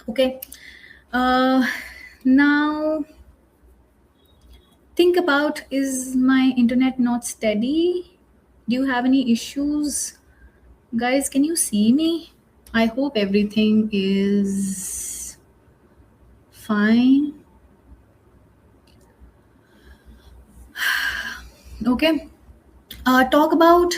Okay, uh, now think about, is my internet not steady? Do you have any issues? Guys, can you see me? I hope everything is fine. Okay. Talk about,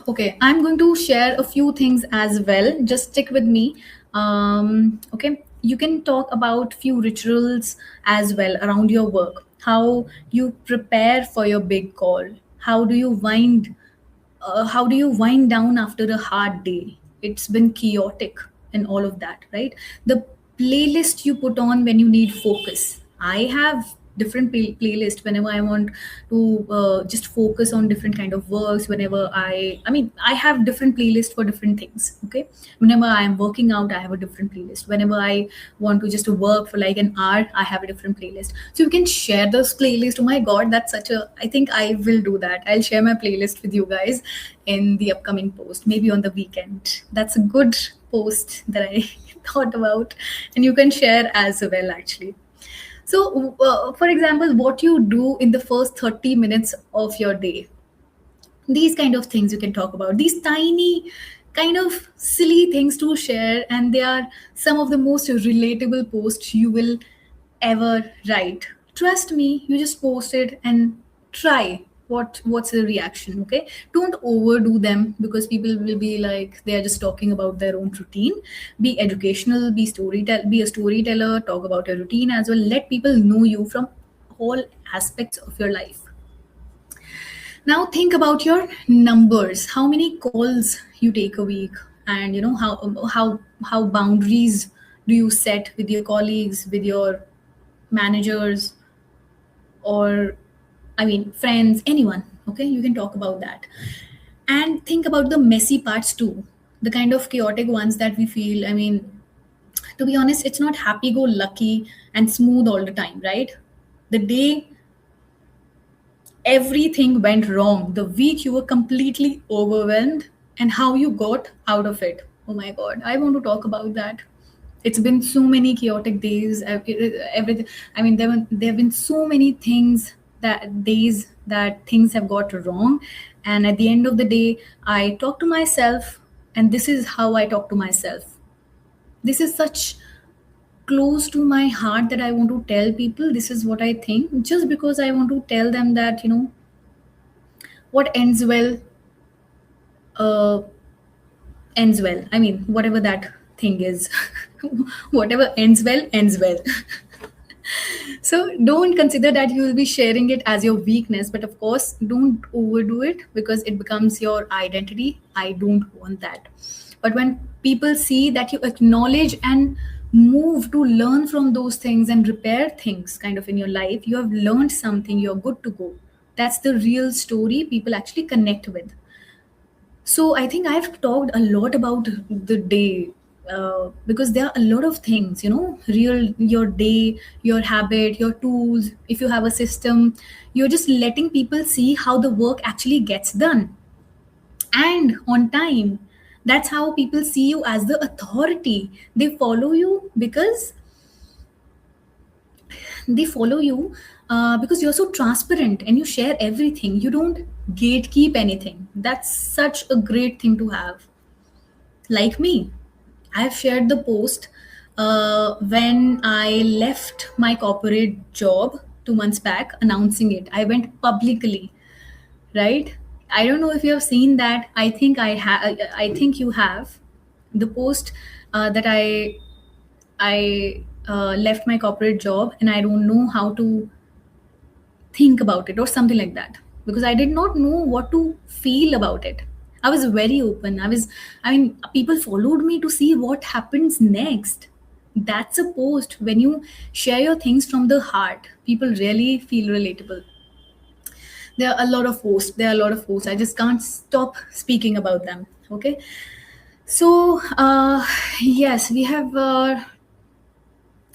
okay, I'm going to share a few things as well. Just stick with me. Okay. You can talk about few rituals as well around your work. How you prepare for your big call. How do you wind down after a hard day? It's been chaotic and all of that, right? The playlist you put on when you need focus. I have different playlist whenever I want to just focus on different kind of works. Whenever I mean, I have different playlist for different things. Okay, whenever I am working out, I have a different playlist. Whenever I want to just work for like an hour, I have a different playlist. So you can share those playlist. Oh my god, that's such a, I think I will do that. I'll share my playlist with you guys in the upcoming post, maybe on the weekend. That's a good post that I thought about, and you can share as well actually. So, for example, what you do in the first 30 minutes of your day, these kind of things you can talk about. These tiny, kind of silly things to share, and they are some of the most relatable posts you will ever write. Trust me, you just post it and try what's the reaction. Okay, don't overdo them because people will be like they are just talking about their own routine. Be educational, be a storyteller, talk about your routine as well. Let people know you from all aspects of your life. Now think about your numbers. How many calls you take a week? and how boundaries do you set with your colleagues, with your managers, or I mean friends, anyone. Okay, you can talk about that. And think about the messy parts too, the kind of chaotic ones that we feel. I mean, to be honest, it's not happy go lucky and smooth all the time, right? The day everything went wrong, the week you were completely overwhelmed, and how you got out of it. Oh my god, I want to talk about that. It's been so many chaotic days. Everything. I mean, there have been so many things, that days that things have got wrong, and at the end of the day, I talk to myself, and this is how I talk to myself. This is such close to my heart that I want to tell people this is what I think, just because I want to tell them that, what ends well, uh, ends well. I mean, whatever that thing is, whatever ends well, ends well. So don't consider that you will be sharing it as your weakness, but of course, don't overdo it because it becomes your identity. I don't want that. But when people see that you acknowledge and move to learn from those things and repair things kind of in your life, you have learned something, you're good to go. That's the real story people actually connect with. So I think I've talked a lot about the day, because there are a lot of things, real your day, your habit, your tools. If you have a system, you're just letting people see how the work actually gets done and on time. That's how people see you as the authority. They follow you because because you're so transparent and you share everything. You don't gatekeep anything. That's such a great thing to have. Like me, I've shared the post when I left my corporate job 2 months back, announcing it. I went publicly, right? I don't know if you have seen that. I think I think you have. The post that I left my corporate job and I don't know how to think about it or something like that, because I did not know what to feel about it. I was very open. I mean, people followed me to see what happens next. That's a post. When you share your things from the heart, people really feel relatable. There are a lot of posts. There are a lot of posts. I just can't stop speaking about them. Okay. So, yes, we have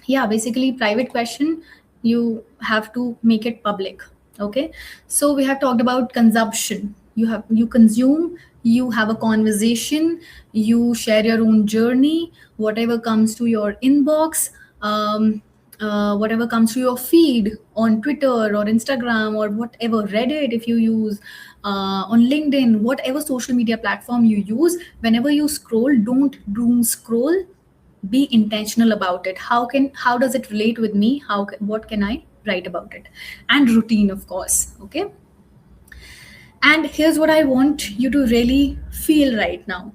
yeah, basically private question, you have to make it public. Okay, so we have talked about consumption. You consume, you have a conversation, you share your own journey, whatever comes to your inbox, whatever comes to your feed on Twitter or Instagram or whatever, Reddit if you use, on LinkedIn, whatever social media platform you use. Whenever you scroll, don't doom scroll. Be intentional about it. How does it relate with me? What can I write about it? And routine, of course. Okay, and here's what I want you to really feel right now.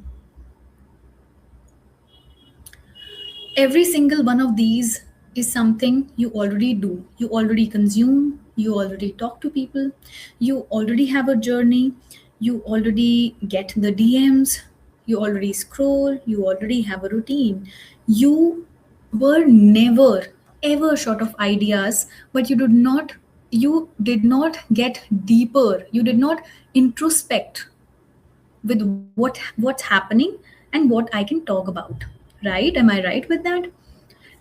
Every single one of these is something you already do. You already consume, you already talk to people, you already have a journey, you already get the DMs, you already scroll, you already have a routine. You were never ever short of ideas, but you did not get deeper. You did not introspect with what's happening and what I can talk about. Right? Am I right with that?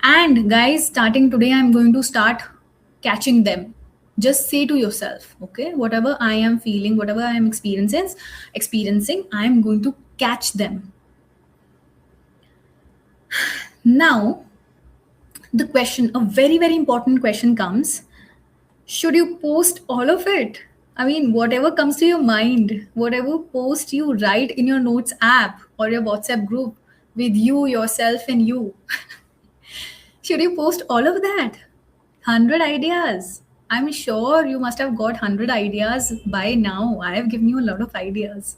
And guys, starting today, I'm going to start catching them. Just say to yourself, okay, whatever I am feeling, whatever I am experiencing, I'm going to catch them. Now, the question, a very, very important question comes. Should you post all of it? I mean, whatever comes to your mind, whatever post you write in your notes app or your WhatsApp group with you, yourself, and you, should you post all of that? 100 ideas. I'm sure you must have got 100 ideas by now. I have given you a lot of ideas.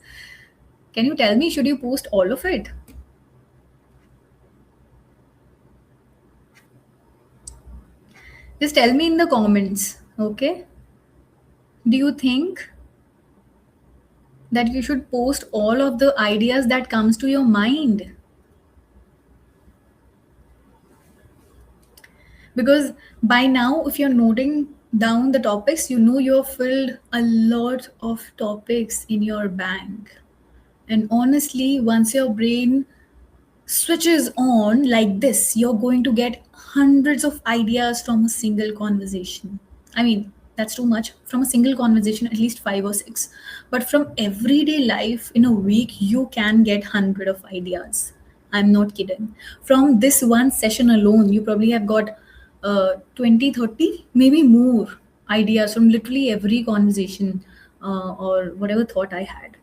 Can you tell me, should you post all of it? Just tell me in the comments, okay? Do you think that you should post all of the ideas that comes to your mind, because by now if you're noting down the topics, you know you're filled a lot of topics in your bank. And honestly, once your brain switches on like this, you're going to get hundreds of ideas from a single conversation. I mean, that's too much. From a single conversation, at least five or six. But from everyday life in a week, you can get 100 of ideas. I'm not kidding. From this one session alone, you probably have got 20, 30, maybe more ideas from literally every conversation or whatever thought I had.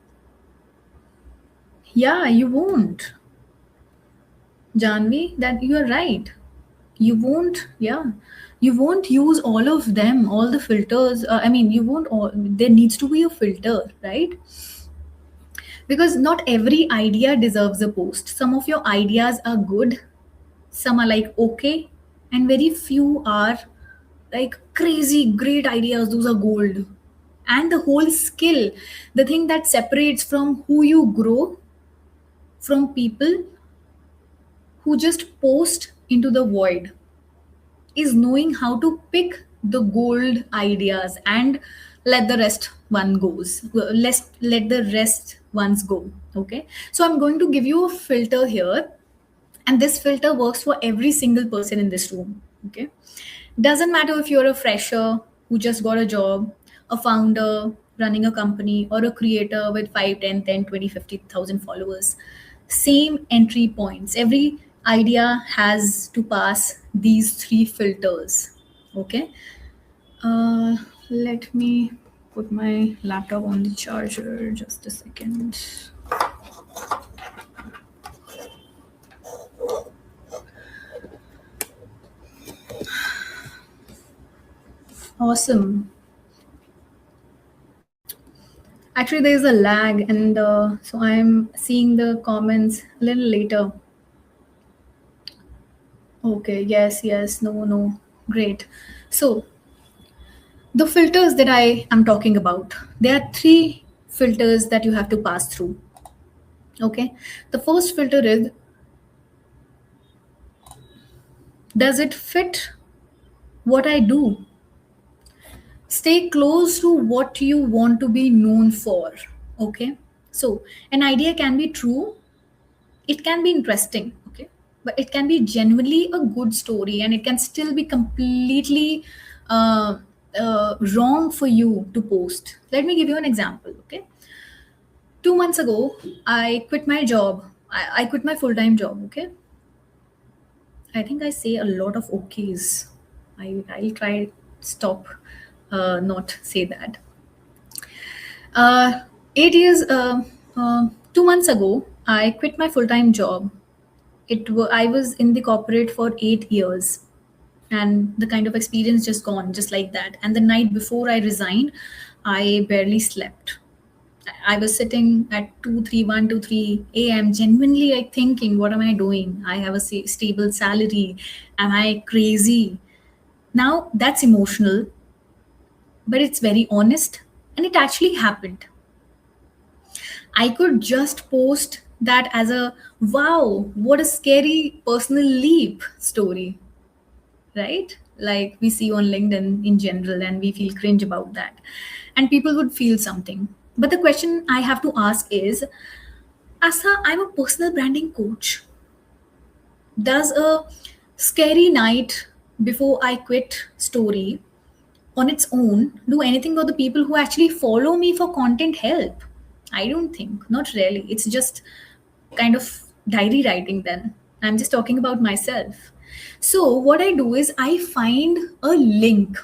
Yeah, you won't. Janvi, that you are right. You won't, yeah, you won't use all of them, all the filters. I mean, you won't, all, there needs to be a filter, right? Because not every idea deserves a post. Some of your ideas are good, some are like okay, and very few are like crazy great ideas. Those are gold. And the whole skill, the thing that separates from who you grow from people who just post into the void, is knowing how to pick the gold ideas and let the rest one goes. Let's let the rest ones go. Okay. So I'm going to give you a filter here, and this filter works for every single person in this room. Okay. Doesn't matter if you're a fresher who just got a job, a founder running a company, or a creator with 5, 10, 10, 20, 50,000 followers. Same entry points. Every idea has to pass these three filters. Okay. Let me put my laptop on the charger. Just a second. Awesome. Actually, there's a lag, and so I'm seeing the comments a little later. Okay, yes, yes, no, no. Great. So, the filters that I am talking about, there are three filters that you have to pass through. Okay. The first filter is, does it fit what I do? Stay close to what you want to be known for. Okay. So, an idea can be true, it can be interesting, okay, but it can be genuinely a good story, and it can still be completely wrong for you to post. Let me give you an example. Okay, 2 months ago I quit my job. I quit my full-time job. Okay, I think I say a lot of okays. I'll try stop not say that. 8 years 2 months ago I quit my full-time job. I was in the corporate for 8 years, and the kind of experience just gone just like that. And the night before I resigned, I barely slept. I was sitting at 2 3 1 2 3 a.m. genuinely like thinking, what am I doing? I have a stable salary. Am I crazy? Now that's emotional, but it's very honest, and it actually happened. I could just post that as a wow, what a scary personal leap story, right? Like we see on LinkedIn in general, and we feel cringe about that. And people would feel something. But the question I have to ask is, Asa, I'm a personal branding coach. Does a scary night before I quit story on its own do anything for the people who actually follow me for content help? I don't think, not really. It's just kind of diary writing then. I'm just talking about myself. So, what I do is I find a link.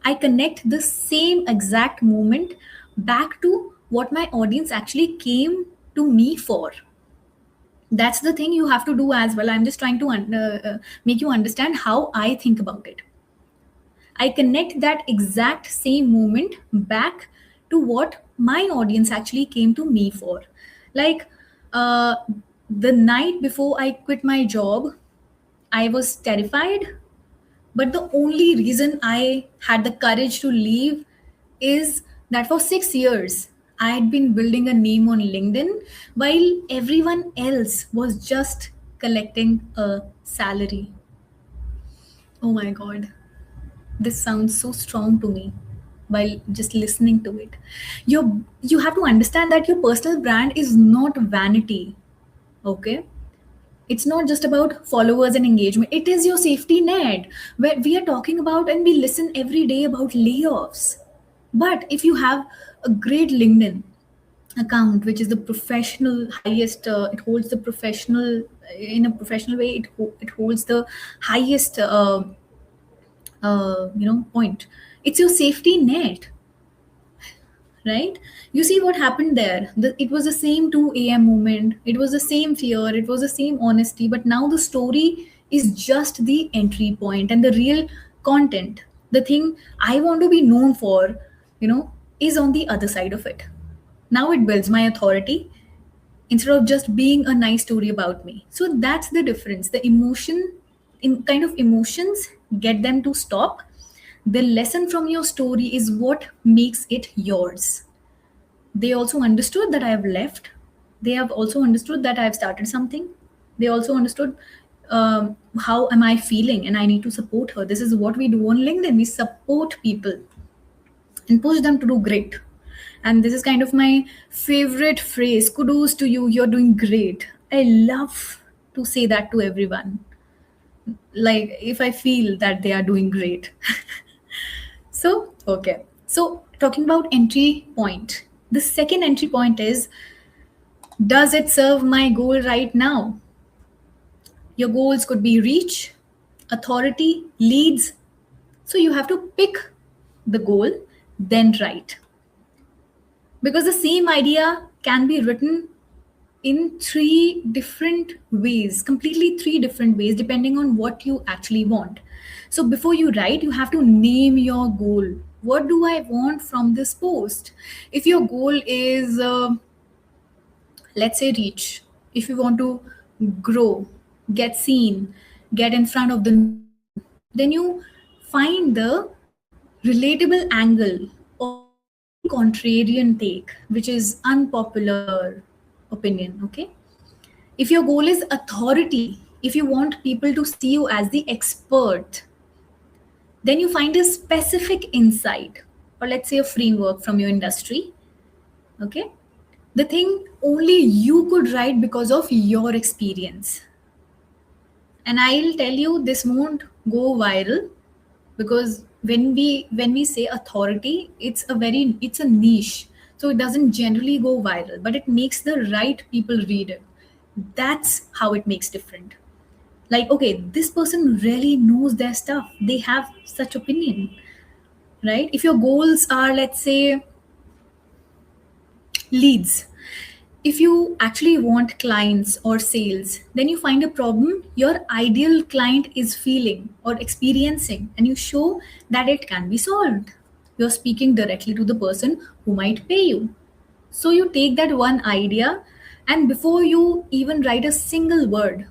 I connect the same exact moment back to what my audience actually came to me for. That's the thing you have to do as well. I'm just trying to make you understand how I think about it. I connect that exact same moment back to what my audience actually came to me for. Like uh, the night before I quit my job, I was terrified, but the only reason I had the courage to leave is that for 6 years I'd been building a name on LinkedIn while everyone else was just collecting a salary. Oh my god, this sounds so strong to me while just listening to it. You have to understand that your personal brand is not vanity, okay? It's not just about followers and engagement. It is your safety net where we are talking about, and we listen every day about layoffs. But if you have a great LinkedIn account, which is the professional highest, it holds the professional, in a professional way, it holds the highest, point. It's your safety net, right? You see what happened there. It was the same 2 a.m. moment. It was the same fear. It was the same honesty. But now the story is just the entry point, and the real content, the thing I want to be known for, is on the other side of it. Now it builds my authority instead of just being a nice story about me. So that's the difference. The emotion, in kind of emotions, get them to stop. The lesson from your story is what makes it yours. They also understood that I have left. They have also understood that I have started something. They also understood, how am I feeling, and I need to support her. This is what we do on LinkedIn. We support people and push them to do great. And this is kind of my favorite phrase: kudos to you, you're doing great. I love to say that to everyone. Like, if I feel that they are doing great. So, okay. So, talking about entry point, the second entry point is, does it serve my goal right now? Your goals could be reach, authority, leads. So, you have to pick the goal, then write. Because the same idea can be written in three different ways, completely three different ways, depending on what you actually want. So before you write, you have to name your goal. What do I want from this post? If your goal is, let's say, reach, if you want to grow, get seen, get in front of the, then you find the relatable angle or contrarian take, which is unpopular opinion. Okay, if your goal is authority, if you want people to see you as the expert, then you find a specific insight, or let's say a framework from your industry. Okay, the thing only you could write because of your experience. And I'll tell you, this won't go viral, because when we say authority, it's a niche, so it doesn't generally go viral, but it makes the right people read it. That's how it makes different. Like, okay, this person really knows their stuff, they have such opinion, right? If your goals are, let's say, leads, if you actually want clients or sales, then you find a problem your ideal client is feeling or experiencing, and you show that it can be solved. You're speaking directly to the person who might pay you. So you take that one idea, and before you even write a single word,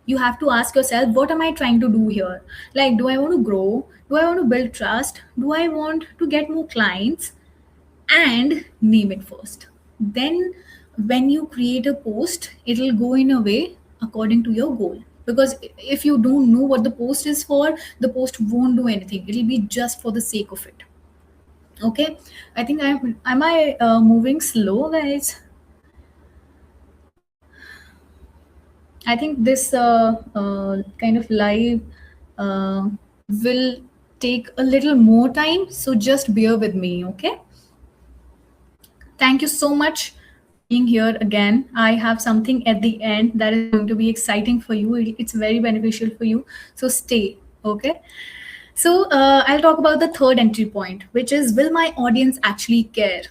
you have to ask yourself, what am I trying to do here? Like, do I want to grow? Do I want to build trust? Do I want to get more clients? And name it first. Then, when you create a post, it'll go in a way according to your goal. Because if you don't know what the post is for, the post won't do anything. It'll be just for the sake of it. Okay, I think am I moving slow, guys? I think this kind of live uh, will take a little more time, so just bear with me, okay? Thank you so much for being here again. I have something at the end that is going to be exciting for you. It's very beneficial for you. So stay, okay? So I'll talk about the third entry point, which is, will my audience actually care?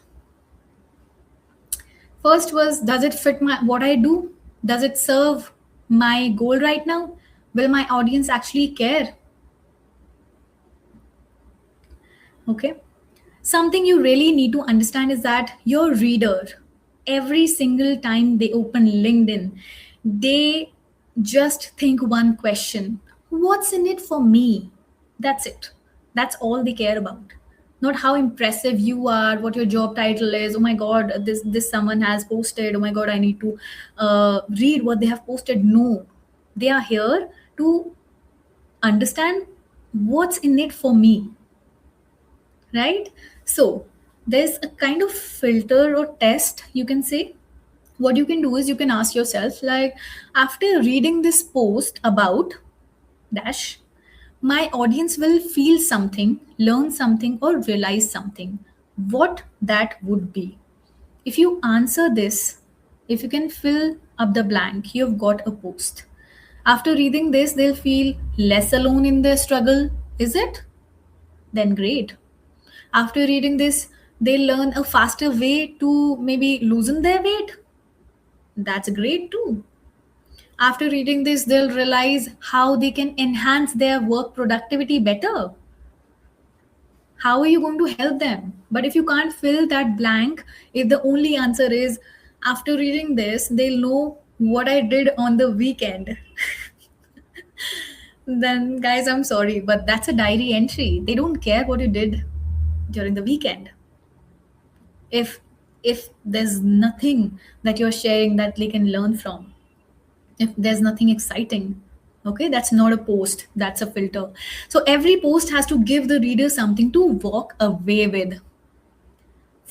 First was, does it fit what I do? Does it serve my goal right now? Will my audience actually care? Okay. Something you really need to understand is that your reader, every single time they open LinkedIn, they just think one question: what's in it for me? That's it. That's all they care about. not how impressive you are, what your job title is. Oh my god, this someone has posted, oh my god, I need to read what they have posted. No, they are here to understand what's in it for me, right? So there's a kind of filter or test, you can say. What you can do is you can ask yourself, like, after reading this post about dash, my audience will feel something, learn something, or realize something. What that would be? If you answer this, if you can fill up the blank, you've got a post. After reading this, they'll feel less alone in their struggle. Is it? Then great. After reading this, they'll learn a faster way to maybe loosen their weight. That's great too. After reading this, they'll realize how they can enhance their work productivity better. How are you going to help them? But if you can't fill that blank, if the only answer is after reading this, they'll know what I did on the weekend, then guys, I'm sorry, but that's a diary entry. They don't care what you did during the weekend. If there's nothing that you're sharing that they can learn from, if there's nothing exciting, okay, that's not a post, that's a filter. So every post has to give the reader something to walk away with.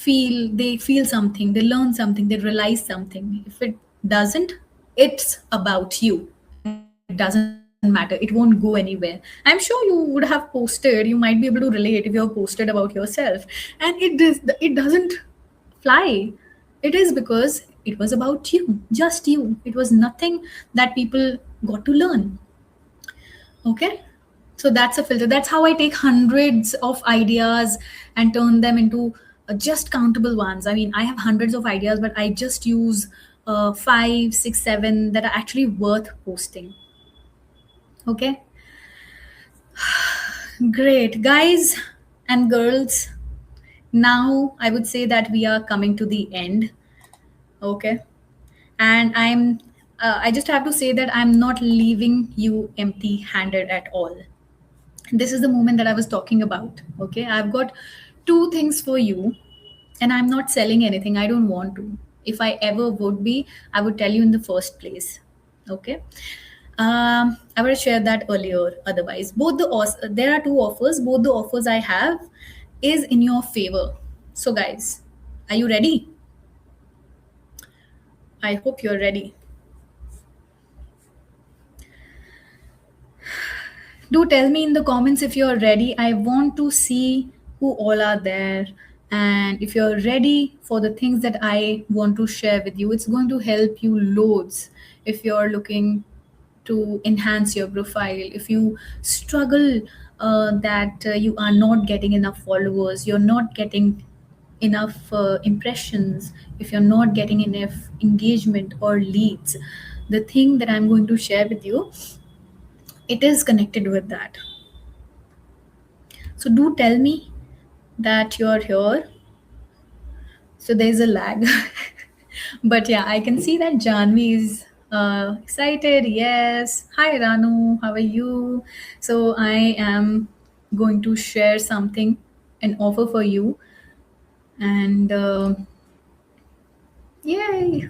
They feel something, they learn something, they realize something. If it doesn't, it's about you, and it doesn't matter, it won't go anywhere. I'm sure you would have posted, you might be able to relate if you have posted about yourself, and it doesn't fly. It is because it was about you, just you. It was nothing that people got to learn. Okay, so that's a filter. That's how I take hundreds of ideas and turn them into just countable ones. I mean, I have hundreds of ideas, but I just use five, six, seven that are actually worth posting. Okay, great, guys and girls. Now I would say that we are coming to the end. Okay, and I just have to say that I'm not leaving you empty handed at all. This is the moment that I was talking about. Okay, I've got two things for you, and I'm not selling anything. I don't want to. If I ever would be, I would tell you in the first place. Okay, I would have shared that earlier. Otherwise, there are two offers. Both the offers I have is in your favor. So, guys, are you ready? I hope you're ready. Do tell me in the comments if you're ready. I want to see who all are there. And if you're ready for the things that I want to share with you, it's going to help you loads. If you're looking to enhance your profile, if you struggle that you are not getting enough followers, you're not getting enough impressions, if you're not getting enough engagement or leads, the thing that I'm going to share with you, it is connected with that. So do tell me that you're here. So there's a lag. But yeah, I can see that Janvi is excited. Yes. Hi, Ranu. How are you? So I am going to share something, an offer for you. And yay.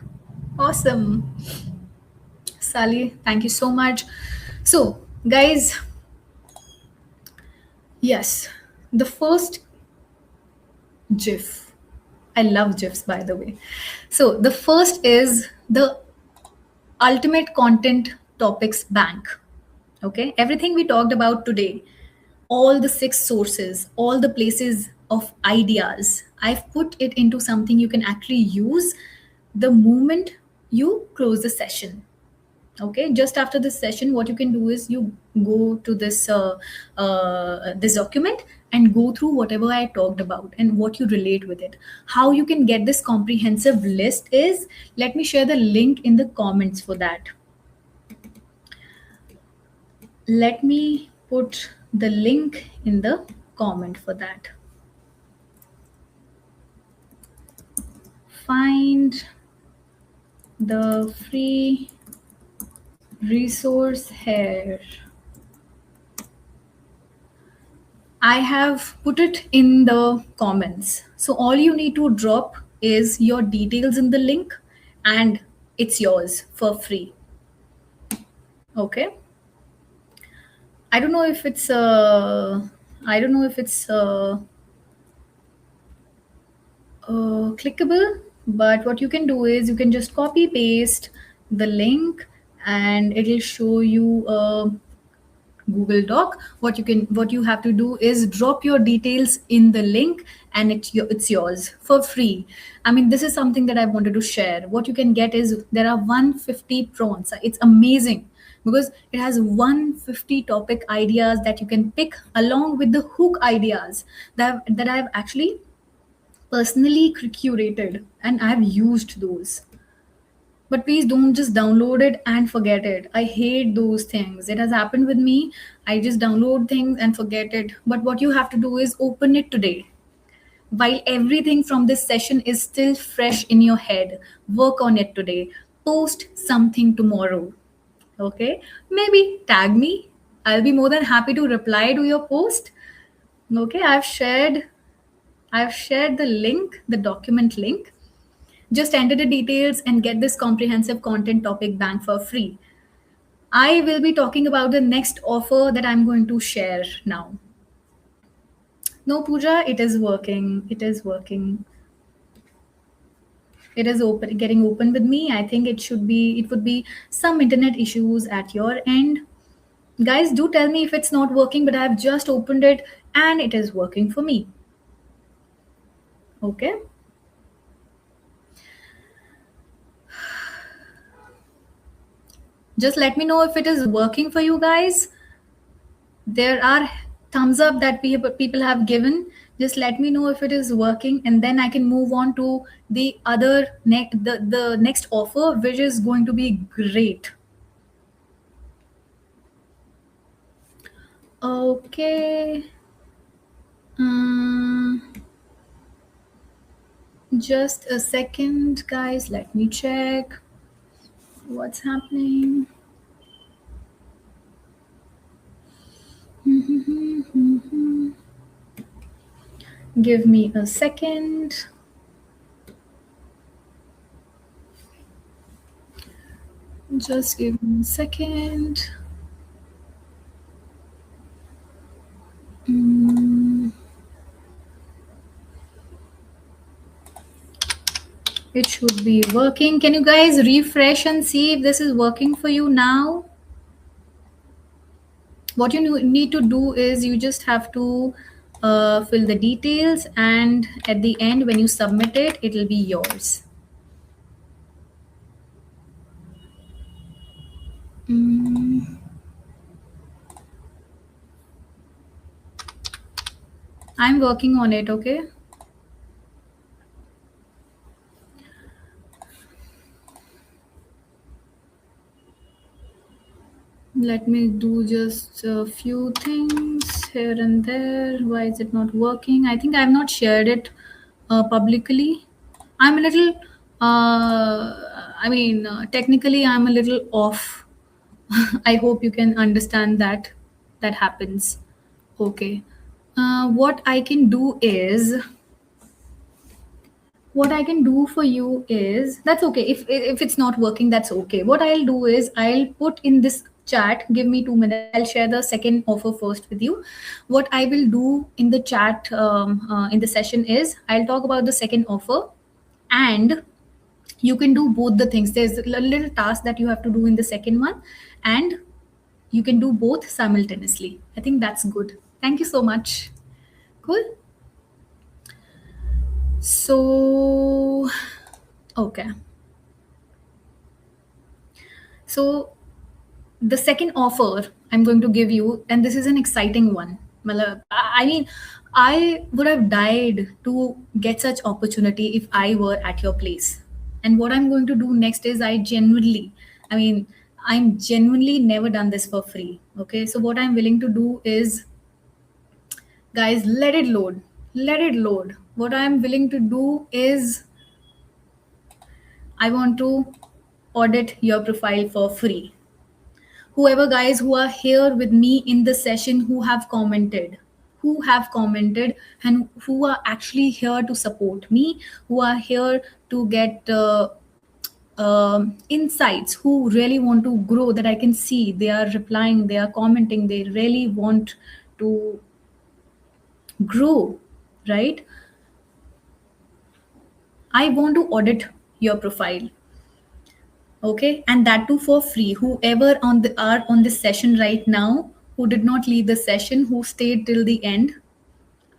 Awesome. Sally, thank you so much. So, guys, yes, the first GIF. I love GIFs, by the way. So, the first is the ultimate content topics bank. Okay, everything we talked about today, all the six sources, all the places of ideas, I've put it into something you can actually use the moment you close the session. Okay, just after this session, what you can do is you go to this document and go through whatever I talked about and what you relate with it. How you can get this comprehensive list is, let me share the link in the comments for that. Let me put the link in the comment for that. Find the free resource here. I have put it in the comments. So all you need to drop is your details in the link and it's yours for free. Okay. I don't know if it's I don't know if it's clickable, but what you can do is you can just copy paste the link and it'll show you a Google Doc. What you have to do is drop your details in the link and it's yours for free. I mean, this is something that I wanted to share. What you can get is there are 150 prompts. It's amazing because it has 150 topic ideas that you can pick along with the hook ideas that I've actually personally curated and I've used those. But please don't just download it and forget it. I hate those things. It has happened with me. I just download things and forget it. But what you have to do is open it today. While everything from this session is still fresh in your head, work on it today. Post something tomorrow. Okay? Maybe tag me. I'll be more than happy to reply to your post. Okay, I've shared the link, the document link. Just enter the details and get this comprehensive content topic bank for free. I will be talking about the next offer that I'm going to share now. No, Pooja, it is working. It is working. It is open, getting open with me. I think it would be some internet issues at your end. Guys, do tell me if it's not working, but I have just opened it and it is working for me. Okay. Just let me know if it is working for you guys. There are thumbs up that people have given. Just let me know if it is working and then I can move on to the the next offer, which is going to be great. Okay. Just a second, guys, let me check what's happening. Give me a second. Just give me a second. It should be working. Can you guys refresh and see if this is working for you now? What you need to do is you just have to fill the details, and at the end, when you submit it, it will be yours. I'm working on it, okay? Let me do just a few things here and there. Why is it not working? I think I have not shared it publicly. I'm a little, technically, I'm a little off. I hope you can understand that. That happens. Okay. What I can do for you is that's okay. If it's not working, that's okay. What I'll do is I'll put in this chat. Give me 2 minutes. I'll share the second offer first with you. What I will do in the chat in the session is I'll talk about the second offer, and you can do both the things. There's a little task that you have to do in the second one, and you can do both simultaneously. I think that's good. Thank you so much. Cool. So, okay. So, the second offer I'm going to give you, and this is an exciting one. I mean, I would have died to get such opportunity if I were at your place. And what I'm going to do next is I'm genuinely never done this for free. Okay. So, what I'm willing to do is, guys, let it load. Let it load. What I'm willing to do is I want to audit your profile for free. Whoever guys who are here with me in the session who have commented, who have commented and who are actually here to support me, who are here to get insights, who really want to grow, that I can see they are replying, they are commenting, they really want to grow, right? I want to audit your profile, okay, and that too for free. Whoever on the are on this session right now, who did not leave the session, who stayed till the end,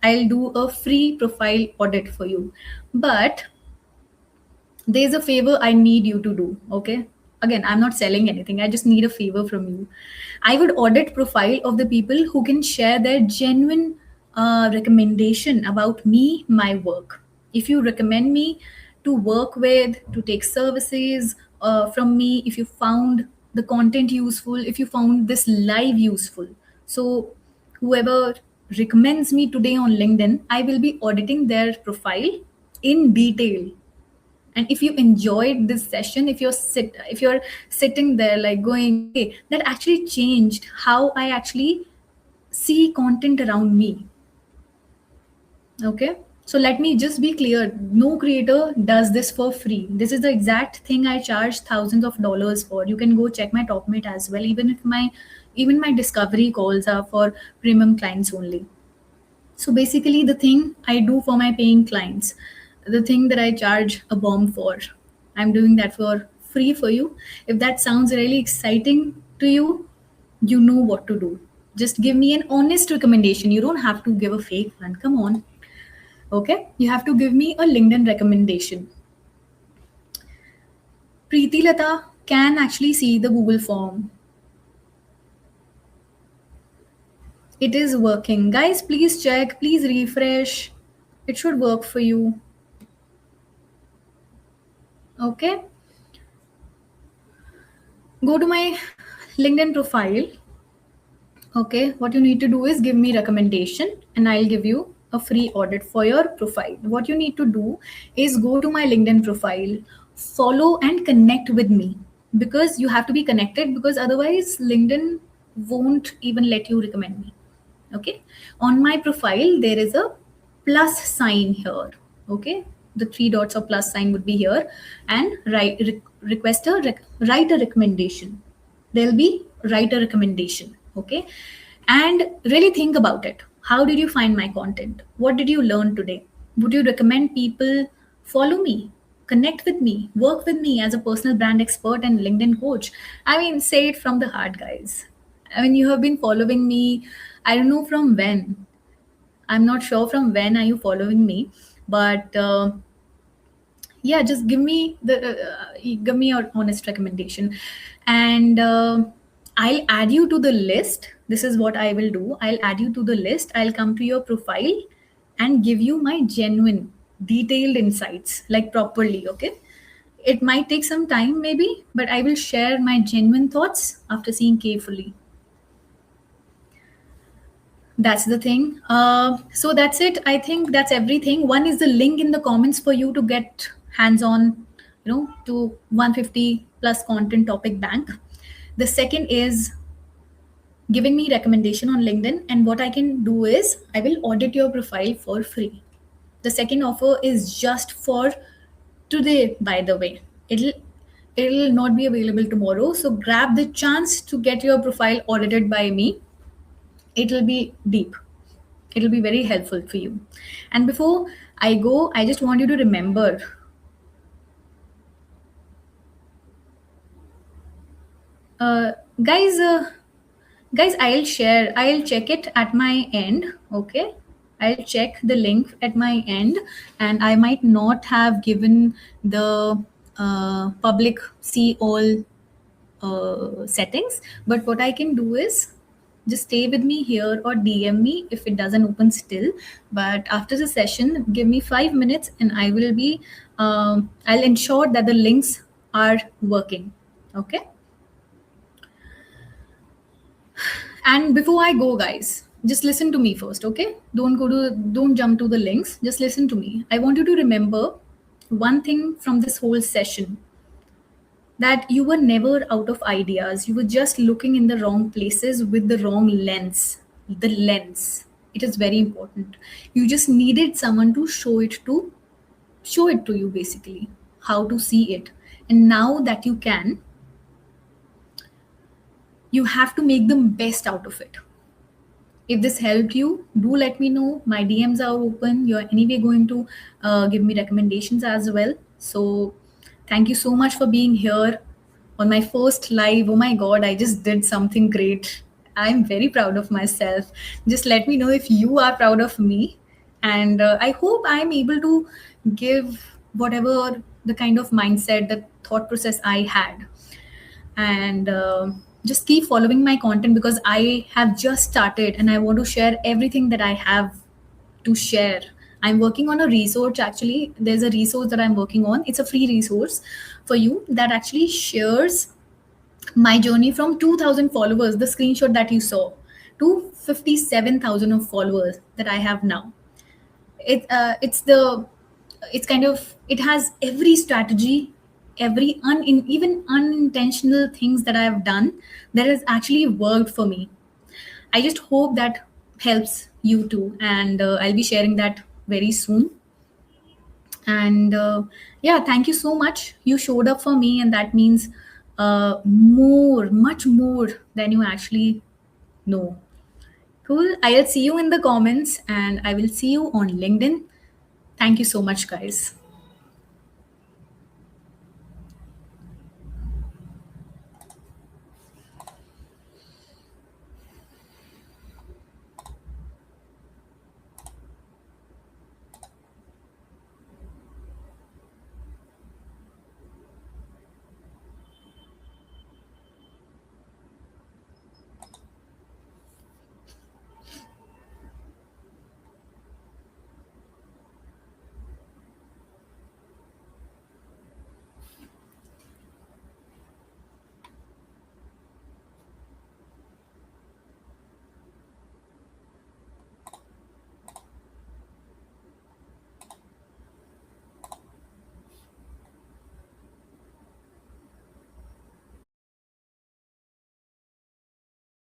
I'll do a free profile audit for you. But there's a favor I need you to do, okay? Again, I'm not selling anything. I just need a favor from you. I would audit profile of the people who can share their genuine recommendation about me, my work. If you recommend me to work with, to take services from me, if you found the content useful, if you found this live useful, so whoever recommends me today on LinkedIn, I will be auditing their profile in detail. And if you enjoyed this session, if you're sitting there like going, hey, that actually changed how I actually see content around me, okay? So let me just be clear, no creator does this for free. This is the exact thing I charge thousands of dollars for. You can go check my top mate as well, even my discovery calls are for premium clients only. So basically, the thing I do for my paying clients, the thing that I charge a bomb for, I'm doing that for free for you. If that sounds really exciting to you, you know what to do. Just give me an honest recommendation. You don't have to give a fake one. Come on. Okay? You have to give me a LinkedIn recommendation. Preeti Lata can actually see the Google form. It is working. Guys, please check, please refresh. It should work for you. Okay, go to my LinkedIn profile. Okay, what you need to do is give me recommendation and I'll give you a free audit for your profile. What you need to do is go to my LinkedIn profile, follow and connect with me, because you have to be connected, because otherwise LinkedIn won't even let you recommend me. Okay, on my profile there is a plus sign here. Okay, the three dots of plus sign would be here, and write a recommendation. There'll be write a recommendation. Okay, and really think about it. How did you find my content? What did you learn today? Would you recommend people follow me, connect with me, work with me as a personal brand expert and LinkedIn coach? I mean, say it from the heart, guys. I mean, you have been following me. I don't know from when. I'm not sure from when are you following me, but yeah, just give me your honest recommendation, and I'll add you to the list. This is what I will do. I'll add you to the list. I'll come to your profile and give you my genuine, detailed insights, like properly. Okay. It might take some time, maybe, but I will share my genuine thoughts after seeing carefully. That's the thing. So that's it. I think that's everything. One is the link in the comments for you to get hands-on, to 150 plus content topic bank. The second is giving me recommendation on LinkedIn. And what I can do is I will audit your profile for free. The second offer is just for today, by the way. It'll not be available tomorrow. So grab the chance to get your profile audited by me. It'll be deep. It'll be very helpful for you. And before I go, I just want you to remember, uh, guys, guys, I'll check it at my end. Okay. I'll check the link at my end, and I might not have given the public see all settings. But what I can do is just stay with me here or DM me if it doesn't open still. But after the session, give me 5 minutes and I will be, I'll ensure that the links are working. Okay. And before I go, guys, just listen to me first. Okay. Don't jump to the links. Just listen to me. I want you to remember one thing from this whole session, that you were never out of ideas. You were just looking in the wrong places with the wrong lens. The lens. It is very important. You just needed someone to show it to you, basically, how to see it. And now that you can, you have to make the best out of it. If this helped you, do let me know. My DMs are open. You're anyway going to give me recommendations as well. So thank you so much for being here on my first live. Oh my God, I just did something great. I'm very proud of myself. Just let me know if you are proud of me. And I hope I'm able to give whatever the kind of mindset, the thought process I had. And just keep following my content, because I have just started and I want to share everything that I have to share. I'm working on a resource. Actually, there's a resource that I'm working on. It's a free resource for you that actually shares my journey from 2000 followers, the screenshot that you saw, to 57,000 of followers that I have now. It's kind of, it has every strategy, every even unintentional things that I have done that has actually worked for me. I just hope that helps you too, and I'll be sharing that very soon. And yeah, thank you so much. You showed up for me, and that means much more than you actually know. Cool. I'll see you in the comments, and I will see you on LinkedIn. Thank you so much, guys.